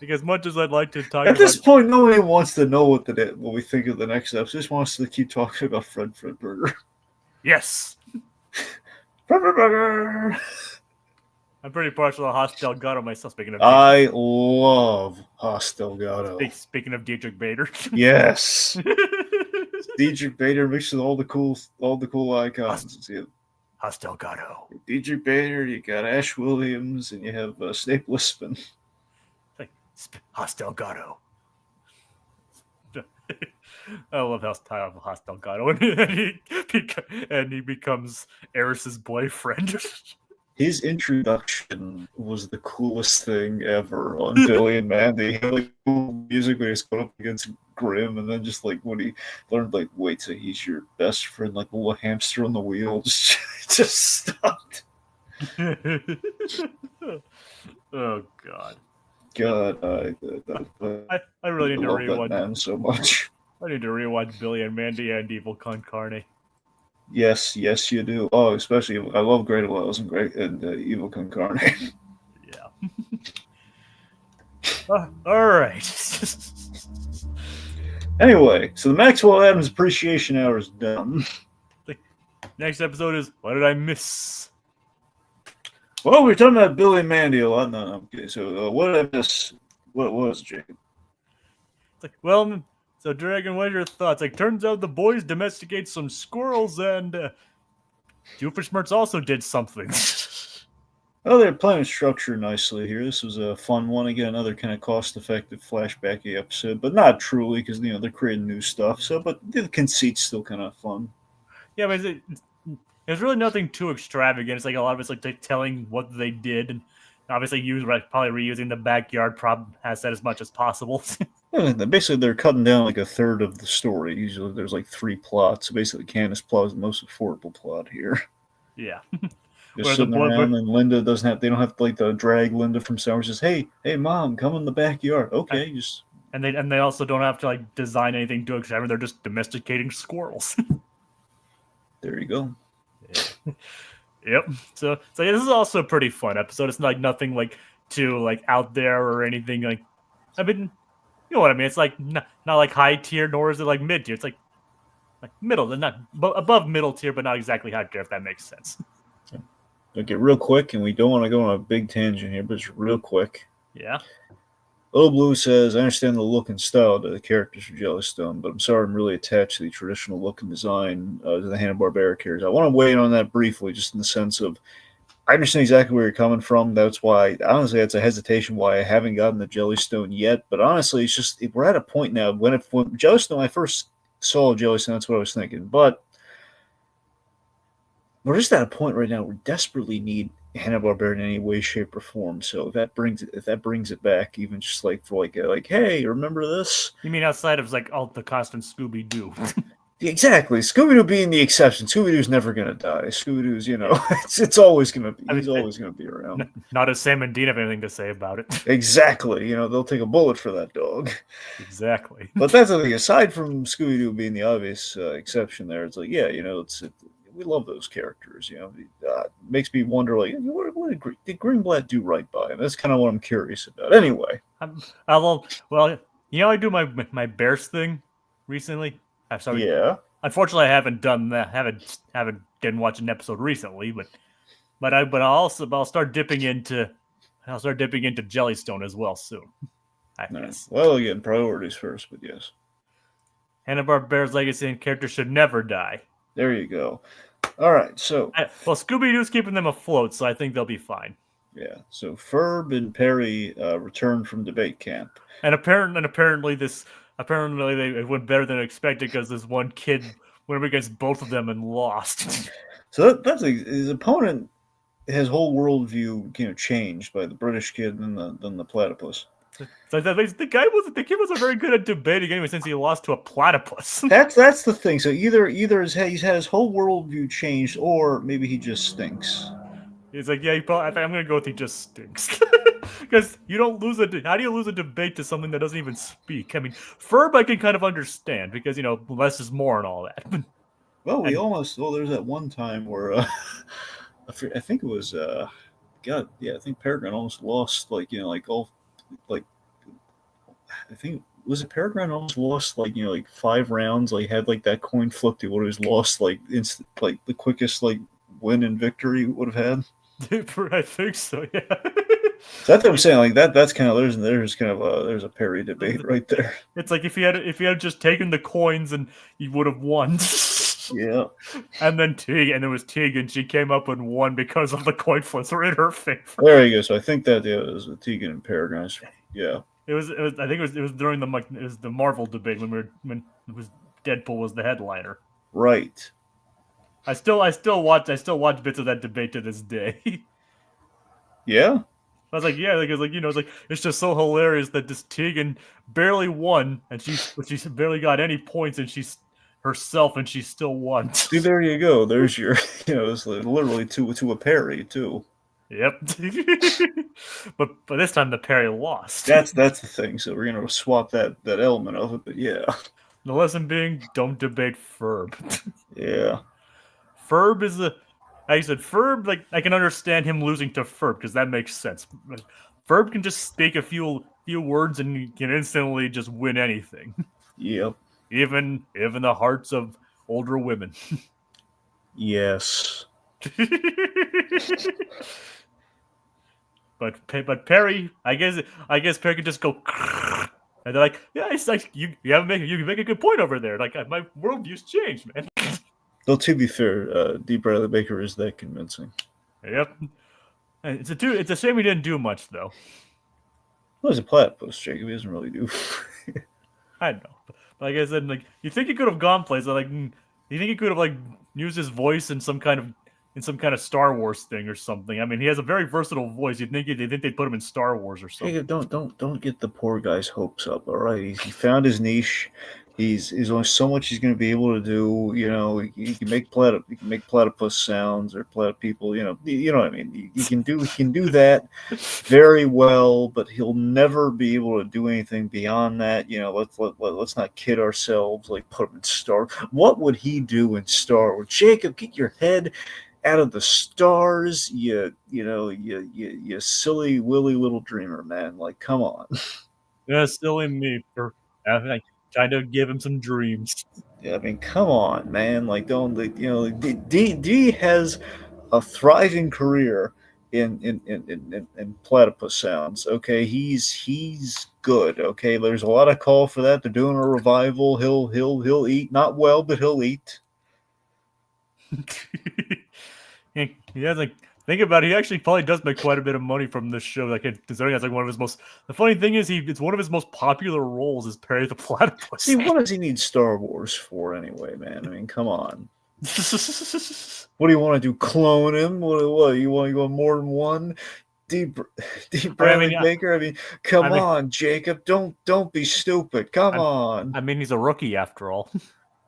Because much as I'd like to talk at this point, nobody wants to know what we think of the next episode. Just wants to keep talking about Fred Burger. Yes. Fred Burger. I'm pretty partial to Haas Delgado myself. Speaking of, I love Haas Delgado. Speaking of Dietrich Bader. Yes. Dietrich Bader mixes all the cool icons. Haas Delgado. Dietrich Bader, you got Ash Williams, and you have Snape Lispin. Haas Delgado. I love how Haas Delgado, and he becomes Eris's boyfriend. His introduction was the coolest thing ever on Billy and Mandy. He had like cool music when he was going up against Grimm, and then just like when he learned like, wait, so he's your best friend, like a little hamster on the wheel, just stopped. Oh God. God, I really need to rewatch that man so much. I need to rewatch Billy and Mandy and Evil Con Carne. Yes, you do. Oh, especially I love Great Wells and Evil Con Carne. Yeah. All right. Anyway, so the Maxwell Adams Appreciation Hour is done. Next episode is What Did I Miss? Well, we're talking about Billy and Mandy a lot. No, okay. So, what did I miss? What was Jacob? It's like, well, so Dragon, what are your thoughts? Like, turns out the boys domesticate some squirrels, and Doofenshmirtz also did something. Well, they're playing structure nicely here. This was a fun one. Again, another kind of cost-effective flashbacky episode, but not truly because they're creating new stuff. So, but the conceit's still kind of fun. Yeah, but there's really nothing too extravagant. It's like a lot of it's like telling what they did, and obviously probably reusing the backyard prop asset as much as possible. Yeah, basically, they're cutting down like a third of the story. Usually, there's like 3 plots. So basically, Candace plot is the most affordable plot here. Yeah. Just sitting around, and Linda they don't have to like drag Linda from somewhere. Just hey, Mom, come in the backyard. Okay, just. And they also don't have to like design anything too extravagant. They're just domesticating squirrels. There you go. Yeah. Yep. So yeah, this is also a pretty fun episode. It's like nothing like too like out there or anything like. I mean, you know what I mean. It's like not like high tier, nor is it like mid tier. It's like middle, not above middle tier, but not exactly high tier. If that makes sense. Okay, real quick, and we don't want to go on a big tangent here, but it's real quick. Yeah. Little Blue says, I understand the look and style to the characters from Jellystone, but I'm sorry I'm really attached to the traditional look and design to the Hanna-Barbera characters. I want to weigh in on that briefly, just in the sense of, I understand exactly where you're coming from. That's why, honestly, that's a hesitation why I haven't gotten the Jellystone yet. But honestly, it's just, we're at a point now, when Jellystone, I first saw Jellystone, that's what I was thinking. But we're just at a point right now where we desperately need Hanna-Barbera in any way, shape, or form. So if that brings it back, even just like for like hey, remember this? You mean outside of like all the constant Scooby Doo? Exactly. Scooby Doo being the exception. Scooby Doo's never gonna die. Scooby Doo's, it's always gonna be. He's always gonna be around. Not as Sam and Dean have anything to say about it. Exactly. They'll take a bullet for that dog. Exactly. But that's the thing. Aside from Scooby Doo being the obvious exception, there, it's like, yeah, we love those characters. Makes me wonder, like, what did Greenblatt do right by him? That's kind of what I'm curious about. Anyway, well, I do my Bears thing recently. I'm sorry. Yeah. Unfortunately, I haven't done that. Didn't watch an episode recently, but I'll start dipping into Jellystone as well soon. I guess. Well, again, priorities first, but yes. Hanna-Barbera's legacy and characters should never die. There you go. All right, so Scooby-Doo's keeping them afloat, so I think they'll be fine. Yeah. So Ferb and Perry returned from debate camp, and apparently they went better than expected because this one kid went up against both of them and lost. So that's his opponent. His whole worldview, changed by the British kid and the platypus. So the kid wasn't very good at debating anyway, since he lost to a platypus. That's the thing. So either he's had his whole worldview changed, or maybe he just stinks. He's like, yeah, I'm gonna go with he just stinks. Because you don't lose how do you lose a debate to something that doesn't even speak? I mean, Ferb I can kind of understand because less is more and all that. Well, there's that one time where I think it was I think Peregrine almost lost I think was it Peregrine almost lost 5 rounds, had that coin flip to what was lost instant the quickest win and victory would have had. I think so, yeah. So that's what I'm saying. That's kind of there's a Perry debate right there. It's like if he had just taken the coins and he would have won. Yeah. And then there was Tegan. She came up and won because of the coin flips were in her favor. There you go. So I think that it was Tegan and Peregrine. Yeah. It was. I think it was during the Marvel debate when it was Deadpool was the headliner. Right. I still watch bits of that debate to this day. Yeah. I was like, yeah, because it's just so hilarious that this Tegan barely won, and she barely got any points, and she's herself, and she still won. See, there you go. There's your, it's literally to a Perry too. Yep. but this time the Perry lost. That's the thing. So we're gonna swap that element of it, but yeah. The lesson being, don't debate Ferb. Yeah. Ferb is like I said, Ferb, I can understand him losing to Ferb because that makes sense. Ferb can just speak a few words and he can instantly just win anything. Yep. Even the hearts of older women. Yes. But Perry, I guess Perry could just go, and they're like, yeah, it's like you make a good point over there. My worldview's changed, man. Though to be fair, D. Bradley Baker is that convincing. Yep. It's a shame he didn't do much though. Well, he's a platypus, Jacob. He doesn't really do. I know, but like I said, you think he could have gone places. You think he could have used his voice in some kind of Star Wars thing or something. I mean, he has a very versatile voice. You'd think they'd put him in Star Wars or something. Jacob, don't get the poor guy's hopes up. All right, he found his niche. He's only so much he's going to be able to do. He can make platypus sounds or people. You know what I mean. He can do that very well, but he'll never be able to do anything beyond that. Let's not kid ourselves. Put him in Star. What would he do in Star Wars? Jacob, get your head out of the stars. You silly willy little dreamer, man. Come on. Yeah, silly me for trying to give him some dreams. Yeah, I mean, come on, man. D has a thriving career in platypus sounds. Okay, he's good. Okay, there's a lot of call for that. They're doing a revival. He'll eat, not well, but he'll eat. Yeah, like think about it, he actually probably does make quite a bit of money from this show. Like considering that's like one of his most. The funny thing is, it's one of his most popular roles is Perry the Platypus. See, what does he need Star Wars for anyway, man? I mean, come on. What do you want to do? Clone him? What you want more than one? Deep Bradley Baker. I mean, come on, Jacob. Don't be stupid. Come on. I mean, he's a rookie after all.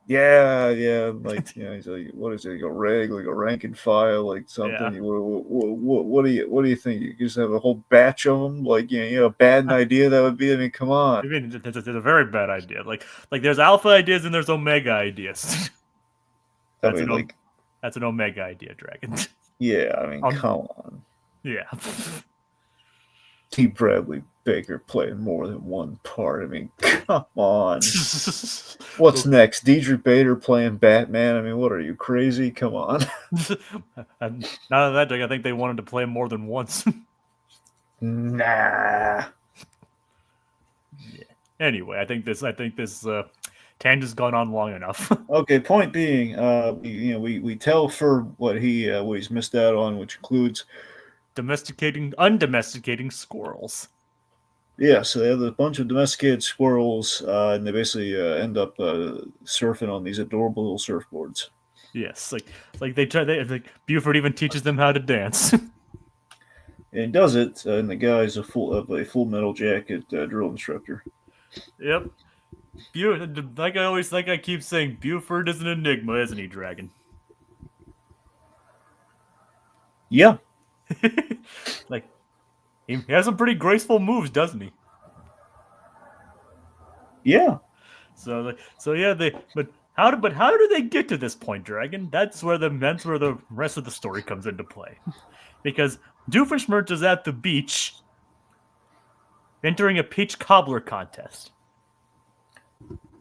Yeah. Like, he's like, what is it? Like a rank and file, like something. Yeah. What do you think? You just have a whole batch of them? Like, bad idea that would be. I mean, come on. I mean, it's a very bad idea. Like there's alpha ideas and there's omega ideas. That's an omega idea, Dragon. Yeah, I mean, come on. Yeah. T. Bradley Baker playing more than one part. I mean, come on. What's next? Diedrich Bader playing Batman? I mean, what are you, crazy? Come on. And now that I think they wanted to play him more than once. Nah. Yeah. Anyway, I think this tangent's gone on long enough. Okay, point being, we tell Ferb what he's missed out on, which includes undomesticating squirrels. Yeah, so they have a bunch of domesticated squirrels, and they basically end up surfing on these adorable little surfboards. Yes, like Buford even teaches them how to dance. And does it in the guise of a full metal jacket drill instructor. Yep. Like I keep saying, Buford is an enigma, isn't he, Dragon? Yeah. Like, he has some pretty graceful moves, doesn't he? Yeah. So yeah, but how do they get to this point, Dragon? That's where the rest of the story comes into play. Because Doofenshmirtz is at the beach entering a peach cobbler contest.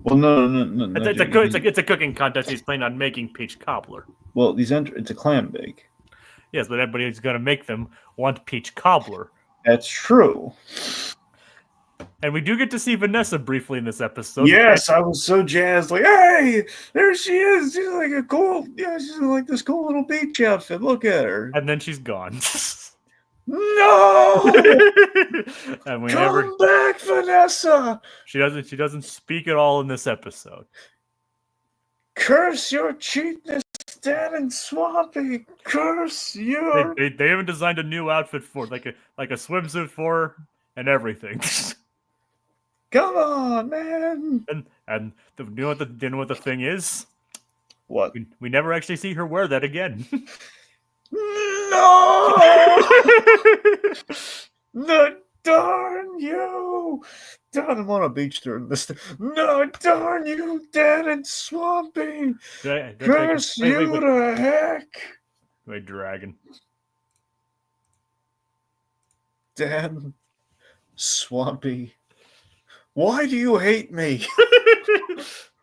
Well, no. It's a cooking contest. He's planning on making peach cobbler. Well, it's a clam bake. Yes, but everybody's going to make them want peach cobbler. That's true. And we do get to see Vanessa briefly in this episode. Yes, I was so jazzed. Like, hey, there she is. She's like she's in like this cool little beach outfit. Look at her. And then she's gone. No! And Come back, Vanessa! She doesn't speak at all in this episode. Curse your cheapness, Dan and Swampy. Curse your. They even designed a new outfit for like a swimsuit for her and everything. Come on, man. And you know what the thing is? What? We never actually see her wear that again. No! No, darn you! Darn, I'm on a beach during this. No, darn you, Dan and Swampy! Curse you to heck! Wait, Dragon. Dan, Swampy, why do you hate me?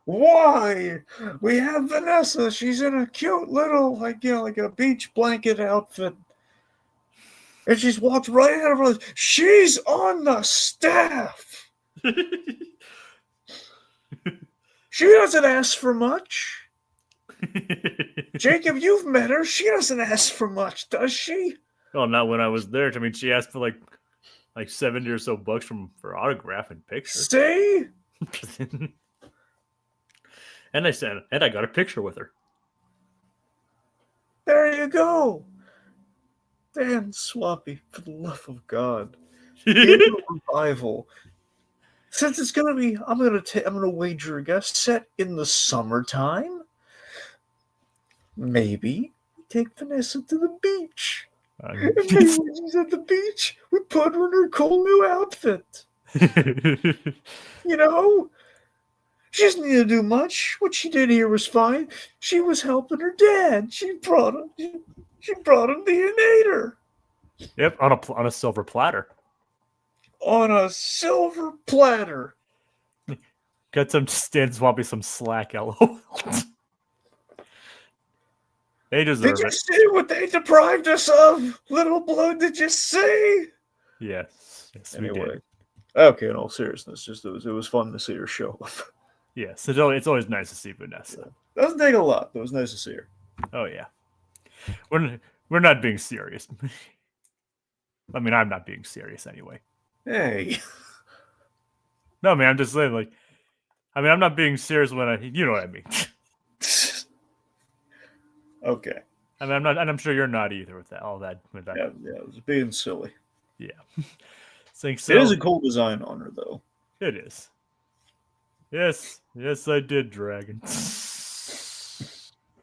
Why? We have Vanessa. She's in a cute little, like a beach blanket outfit. And she's walked right out of her. She's on the staff. She doesn't ask for much. Jacob, you've met her. She doesn't ask for much, does she? Well, not when I was there. I mean, she asked for like $70 or so for autograph and picture. See? And I got a picture with her. There you go. Dan Swampy, for the love of God. Revival. Since it's gonna be, I'm gonna wager a guess, set in the summertime. Maybe we take Vanessa to the beach. And maybe when she's at the beach, we put her in her cool new outfit. She doesn't need to do much. What she did here was fine. She was helping her dad. She brought him the innator. Yep, on a silver platter. On a silver platter. Got some Stan Swampy some slack, LOL. They deserve Did you it. see what they deprived us of? Little Blue, did you see? Yes, we Anyway, did. okay. In all seriousness, just it was fun to see her show up. Yes, it's always nice to see Vanessa. Doesn't take a lot, but it was nice to see her. Oh yeah, we're not being serious. I mean, I'm not being serious anyway. Hey, No, man, I'm just saying, like, I mean, I'm not being serious when you know what I mean. okay. I mean, I'm not, and I'm sure you're not either with that. All that with that. Yeah, it was being silly. Yeah. Think It is so. a cool design on her, though. It is. Yes, I did, Dragon.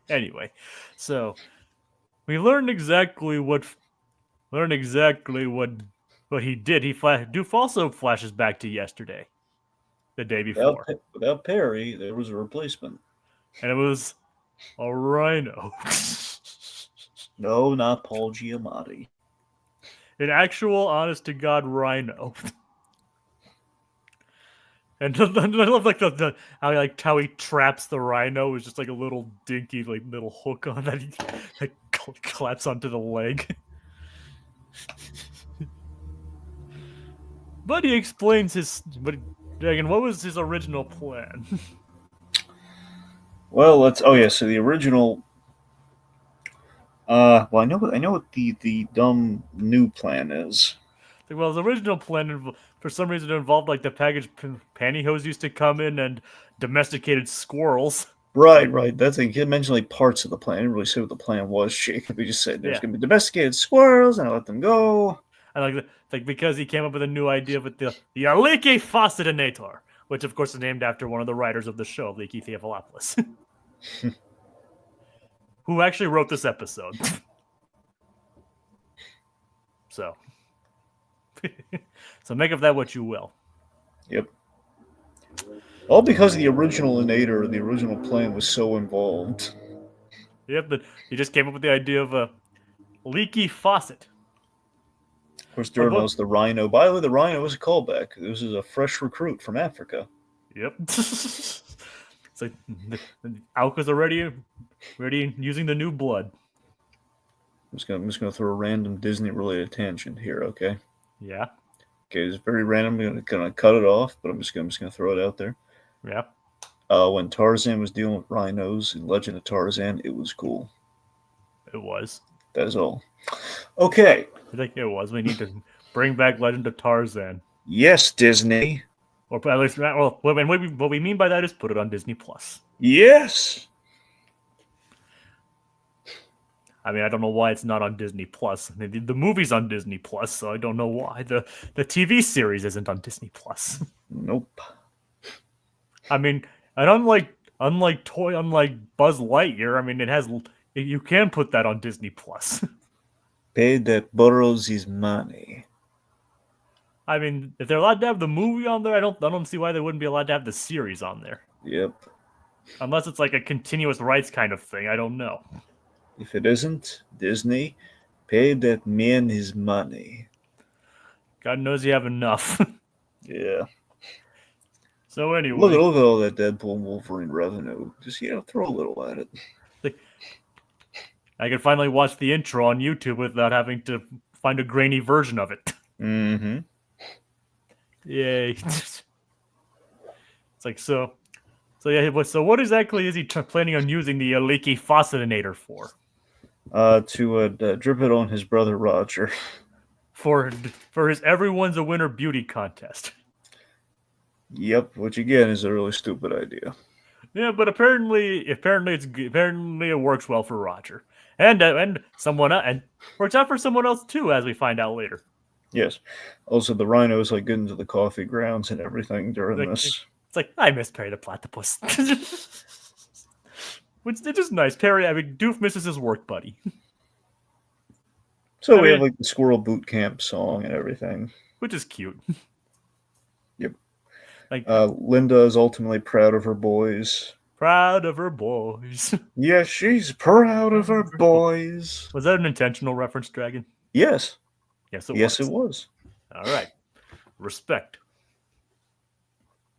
Anyway, so we learned exactly what he did. Doof also flashes back to yesterday, the day before, Without Perry, there was a replacement. and it was a rhino. No, not Paul Giamatti. An actual, honest to God rhino. And I love like how he traps the rhino is just like a little dinky like little hook on that he like claps onto the leg. But he explains Dragon, what was his original plan? Well, so the original. Well, I know what the dumb new plan is. Well, his original plan, for some reason, involved like the packaged pantyhose used to come in and domesticated squirrels. Right. That's like he mentioned like parts of the plan. I didn't really say what the plan was, Jake. We just said there's gonna be domesticated squirrels, and I let them go. And like because he came up with a new idea with the Recap-inator, which of course is named after one of the writers of the show, Leaky Theophilopoulos, who actually wrote this episode. So make of that what you will. Yep. All because the original inator, the original plan was so involved. Yep, but he just came up with the idea of a leaky faucet. Of course, Durham was the rhino. By the way, the rhino was a callback. This is a fresh recruit from Africa. Yep. It's like Alka's already using the new blood. I'm just gonna throw a random Disney-related tangent here, okay? Yeah. Okay, it's very random. I'm gonna cut it off, but I'm just gonna throw it out there. Yeah. When Tarzan was dealing with rhinos in Legend of Tarzan, it was cool. It was. That is all. Okay. I think it was. We need to bring back Legend of Tarzan. Yes, Disney. Or at least, well, what we mean by that is put it on Disney Plus. Yes. I mean, I don't know why it's not on Disney Plus. I mean, the movie's on Disney Plus, so I don't know why the TV series isn't on Disney Plus. Nope. I mean, and unlike Buzz Lightyear, I mean, you can put that on Disney Plus. Pay that borrows his money. I mean, if they're allowed to have the movie on there, I don't see why they wouldn't be allowed to have the series on there. Yep. Unless it's like a continuous rights kind of thing. I don't know. If it isn't, Disney, pay that man his money. God knows you have enough. Yeah. So anyway, look at all that Deadpool and Wolverine revenue. Just throw a little at it. I can finally watch the intro on YouTube without having to find a grainy version of it. Mm-hmm. Yay! It's like so yeah. So what exactly is he planning on using the leaky faucetinator for? To drip it on his brother Roger. For his Everyone's a Winner beauty contest. Yep, which again is a really stupid idea. Yeah, but apparently it works well for Roger, and works out for someone else too, as we find out later. Yes. Also, the rhinos like get into the coffee grounds and everything during this. It's like I miss Perry the Platypus, which is just nice. Perry, I mean, Doof misses his work buddy. So we have like the Squirrel Boot Camp song and everything, which is cute. Yep. Like Linda is ultimately proud of her boys. Proud of her boys. Yes, she's proud of her boys. Was that an intentional reference, Dragon? Yes. Yes, it was. All right. Respect.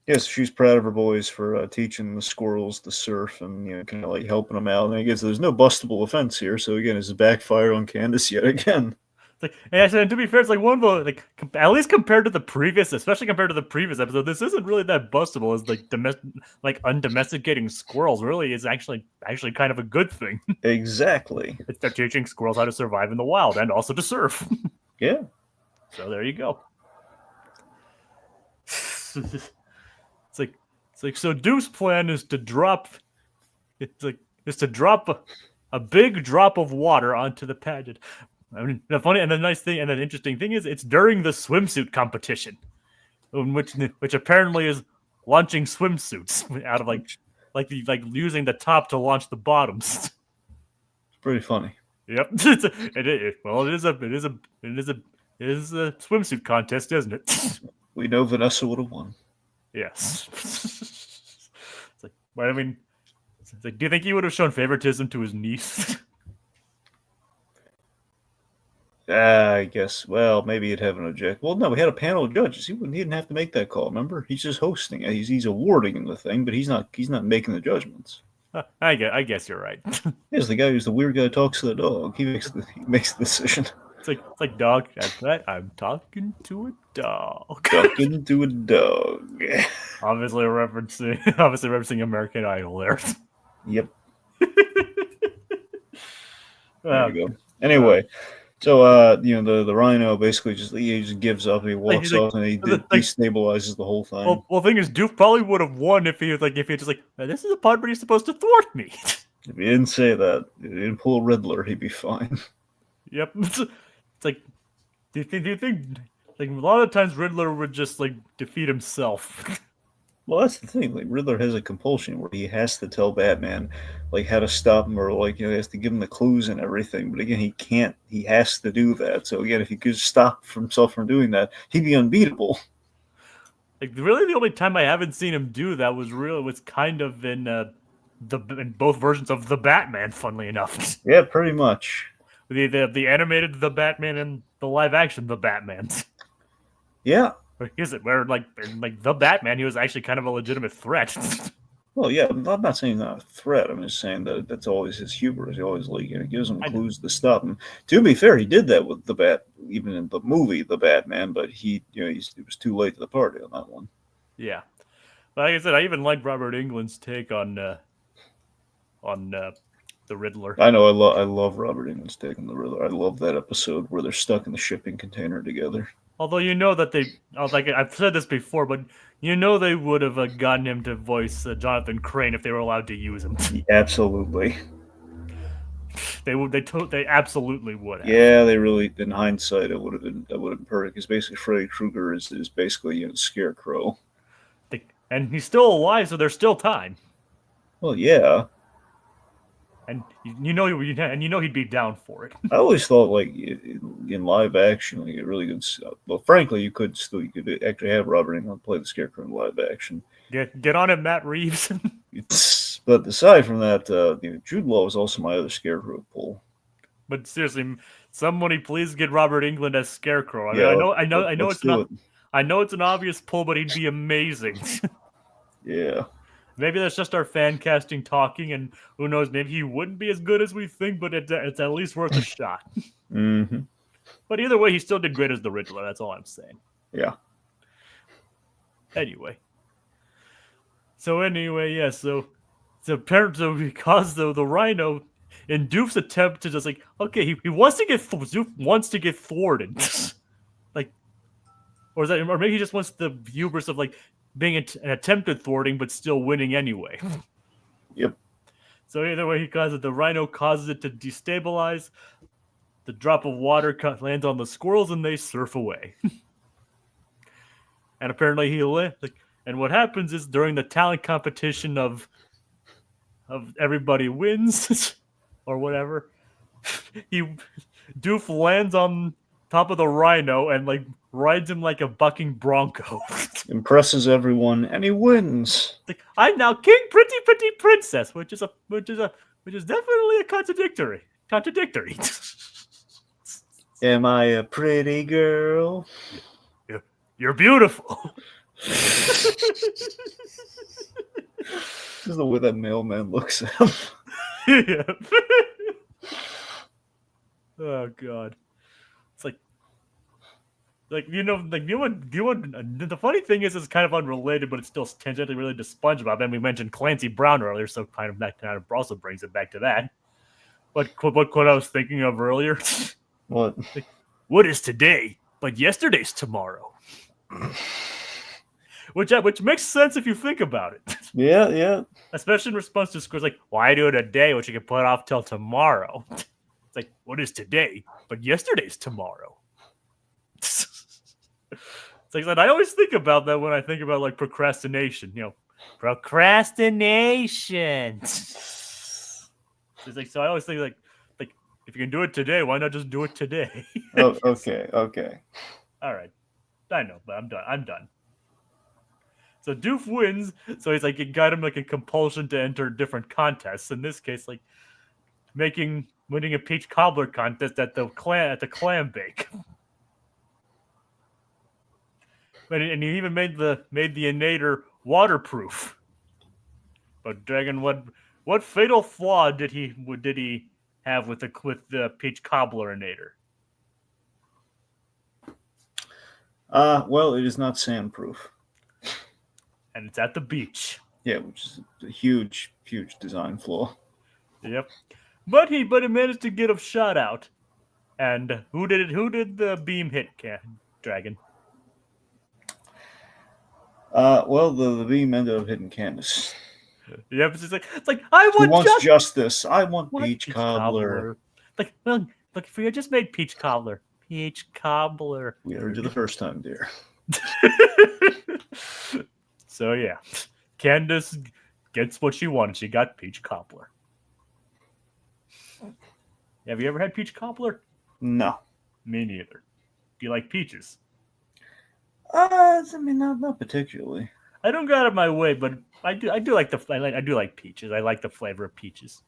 Yes, she's proud of her boys for teaching the squirrels to surf and kind of like helping them out. And I guess there's no bustable offense here, so again, it's backfire on Candace yet again. It's like, and to be fair, it's like one of the at least compared to the previous, especially compared to the previous episode, this isn't really that bustable as like undomesticating squirrels. Really, is actually kind of a good thing. Exactly. They're teaching squirrels how to survive in the wild and also to surf. Yeah. So there you go. It's like so. Doof's plan is to drop. Is to drop a big drop of water onto the pageant. I mean, the funny and the nice thing and the interesting thing is it's during the swimsuit competition, which apparently is launching swimsuits out of like using the top to launch the bottoms. It's pretty funny. Yep. It is a swimsuit contest, isn't it? We know Vanessa would have won. Yes. It's like, well, I mean, it's like, do you think he would have shown favoritism to his niece? I guess. Well, maybe he'd have an object. Well, no, we had a panel of judges. He didn't have to make that call. Remember, he's just hosting it. He's awarding the thing, but he's not making the judgments. I guess you're right. He's the guy who's the weird guy who talks to the dog. He makes the decision. It's like dog. I'm talking to a dog. Talking to a dog. Obviously referencing American Idol there. Yep. There you go. Anyway, so the rhino basically just gives up. He walks off and he destabilizes the whole thing. Well, the thing is, Doof probably would have won if he just like, this is the part where you're supposed to thwart me. If he didn't say that, if he didn't pull Riddler, he'd be fine. Yep. It's like, do you think like a lot of times Riddler would just like defeat himself? Well, that's the thing. Like Riddler has a compulsion where he has to tell Batman like how to stop him, or like he has to give him the clues and everything. But again, he can't. He has to do that. So again, if he could stop himself from doing that, he'd be unbeatable. Like really, the only time I haven't seen him do that was kind of in in both versions of the Batman. Funnily enough. Yeah, pretty much. The animated The Batman and the live action The Batman. Yeah. Or is it where like The Batman, he was actually kind of a legitimate threat. Well, yeah, I'm not saying not a threat. I'm just saying that that's always his hubris. He always gives him clues to stop him. To be fair, he did that with the Bat, even in the movie The Batman, but it was too late to the party on that one. Yeah, but like I said, I even like Robert Englund's take on the Riddler. I know. I love Robert Englund's take on the Riddler. I love that episode where they're stuck in the shipping container together. Although I've said this before, but they would have gotten him to voice Jonathan Crane if they were allowed to use him. Absolutely. They absolutely would have. Yeah, they really. In hindsight, that would have been perfect. Because basically, Freddy Krueger is basically Scarecrow. And he's still alive, so there's still time. Well, yeah. And he'd be down for it. I always thought, like in live action, like it really good. Well, frankly, you could actually have Robert Englund play the Scarecrow in live action. Get on it, Matt Reeves. But aside from that, Jude Law is also my other Scarecrow pull. But seriously, somebody please get Robert Englund as Scarecrow. I know it's an obvious pull, but he'd be amazing. Yeah. Maybe that's just our fan casting talking, and who knows, maybe he wouldn't be as good as we think, but it's at least worth a shot. Mm-hmm. But either way, he still did great as the Riddler, that's all I'm saying. Yeah. Anyway. So because the Rhino, in Doof's attempt to just like, okay, he wants to get, Doof wants to get thwarted. Or maybe he just wants the hubris of like, being an attempted thwarting, but still winning anyway. Yep. So either way, the Rhino causes it to destabilize. The drop of water lands on the squirrels, and they surf away. And apparently and what happens is during the talent competition of everybody wins or whatever, Doof lands on top of the Rhino and like rides him like a bucking bronco. Impresses everyone, and he wins. I'm now King Pretty Princess, which is definitely a contradictory. Am I a pretty girl? You're beautiful. This is the way that mailman looks at him. Yeah. Oh god. It's like the funny thing is it's kind of unrelated, but it's still tangentially related to SpongeBob. And we mentioned Clancy Brown earlier, so that kind of also brings it back to that. But what I was thinking of earlier. What? What is today? But yesterday's tomorrow. Which makes sense if you think about it. Yeah. Especially in response to Squirrels like, why do it today, which you can put off till tomorrow? It's like, what is today? But yesterday's tomorrow. It's like I always think about that when I think about like procrastination. Procrastination. It's like, so I always think like if you can do it today, why not just do it today? Oh, okay. All right, I know, but I'm done. So Doof wins. So he's like, it got him like a compulsion to enter different contests. In this case, like winning a peach cobbler contest at the clam bake. And he even made the inator waterproof. But Dragon, what fatal flaw did he have with the peach cobbler inator? Well, it is not sandproof. And it's at the beach. Yeah, which is a huge design flaw. Yep. But he managed to get a shot out. And who did the beam hit, Dragon? Well, the beam ended up hitting Candace. Yep, it's like I want He wants justice. I want peach cobbler. Like, well, look, if we had just made peach cobbler. Peach cobbler. We heard you the first time, dear. So yeah, Candace gets what she wanted. She got peach cobbler. Have you ever had peach cobbler? No. Me neither. Do you like peaches? I mean, not particularly. I don't go out of my way, but I do like peaches. I like the flavor of peaches.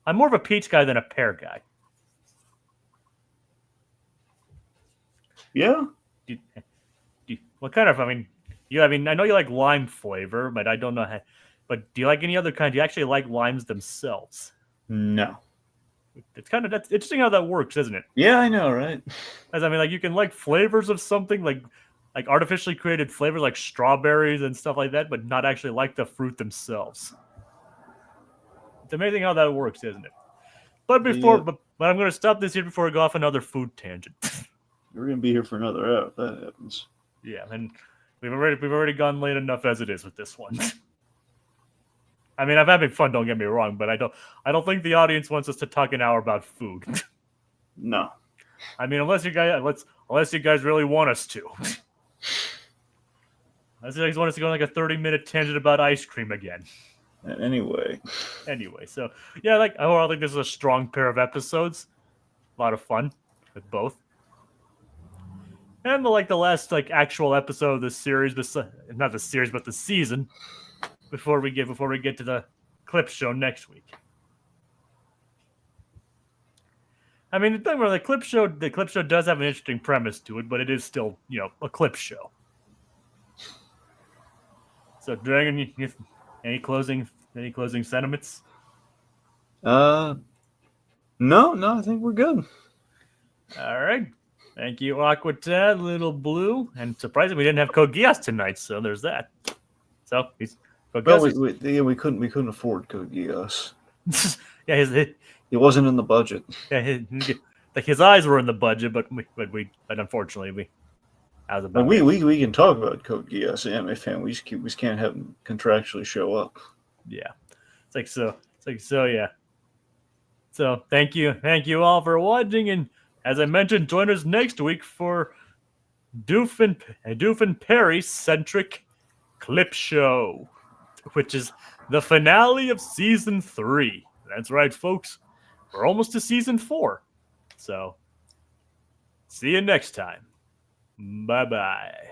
I'm more of a peach guy than a pear guy. Yeah. What kind of? I mean, I know you like lime flavor, but I don't know how. But do you like any other kind? Do you actually like limes themselves? No. That's interesting how that works, isn't it? Yeah, I know, right? As I mean, like you can like flavors of something like artificially created flavors like strawberries and stuff like that, but not actually like the fruit themselves. It's amazing how that works, isn't it? But I'm going to stop this here before I go off another food tangent. We're going to be here for another hour if that happens. Yeah, and we've already gone late enough as it is with this one. I mean, I'm having fun. Don't get me wrong, but I don't think the audience wants us to talk an hour about food. No. I mean, unless you guys really want us to. Unless you guys want us to go on like a 30-minute tangent about ice cream again. Anyway, so yeah, I think this is a strong pair of episodes. A lot of fun with both. And the last actual episode of the series, not the series, but the season, before we get to the clip show next week. I mean, the thing where the clip show does have an interesting premise to it, but it is still, a clip show. So, Dragon, any closing sentiments? No, I think we're good. All right. Thank you, Aquatad, Little Blue, and surprisingly, we didn't have Code Geass tonight, so there's that. So we couldn't afford Code Geass. Yeah, he wasn't in the budget. Yeah, his eyes were in the budget, but unfortunately we can talk about Code Geass Anime Fan. We just can't have him contractually show up. Yeah, yeah. So thank you all for watching, and as I mentioned, join us next week for Doof and Perry centric clip show, which is the finale of season 3. That's right, folks. We're almost to season 4. So see you next time. Bye-bye.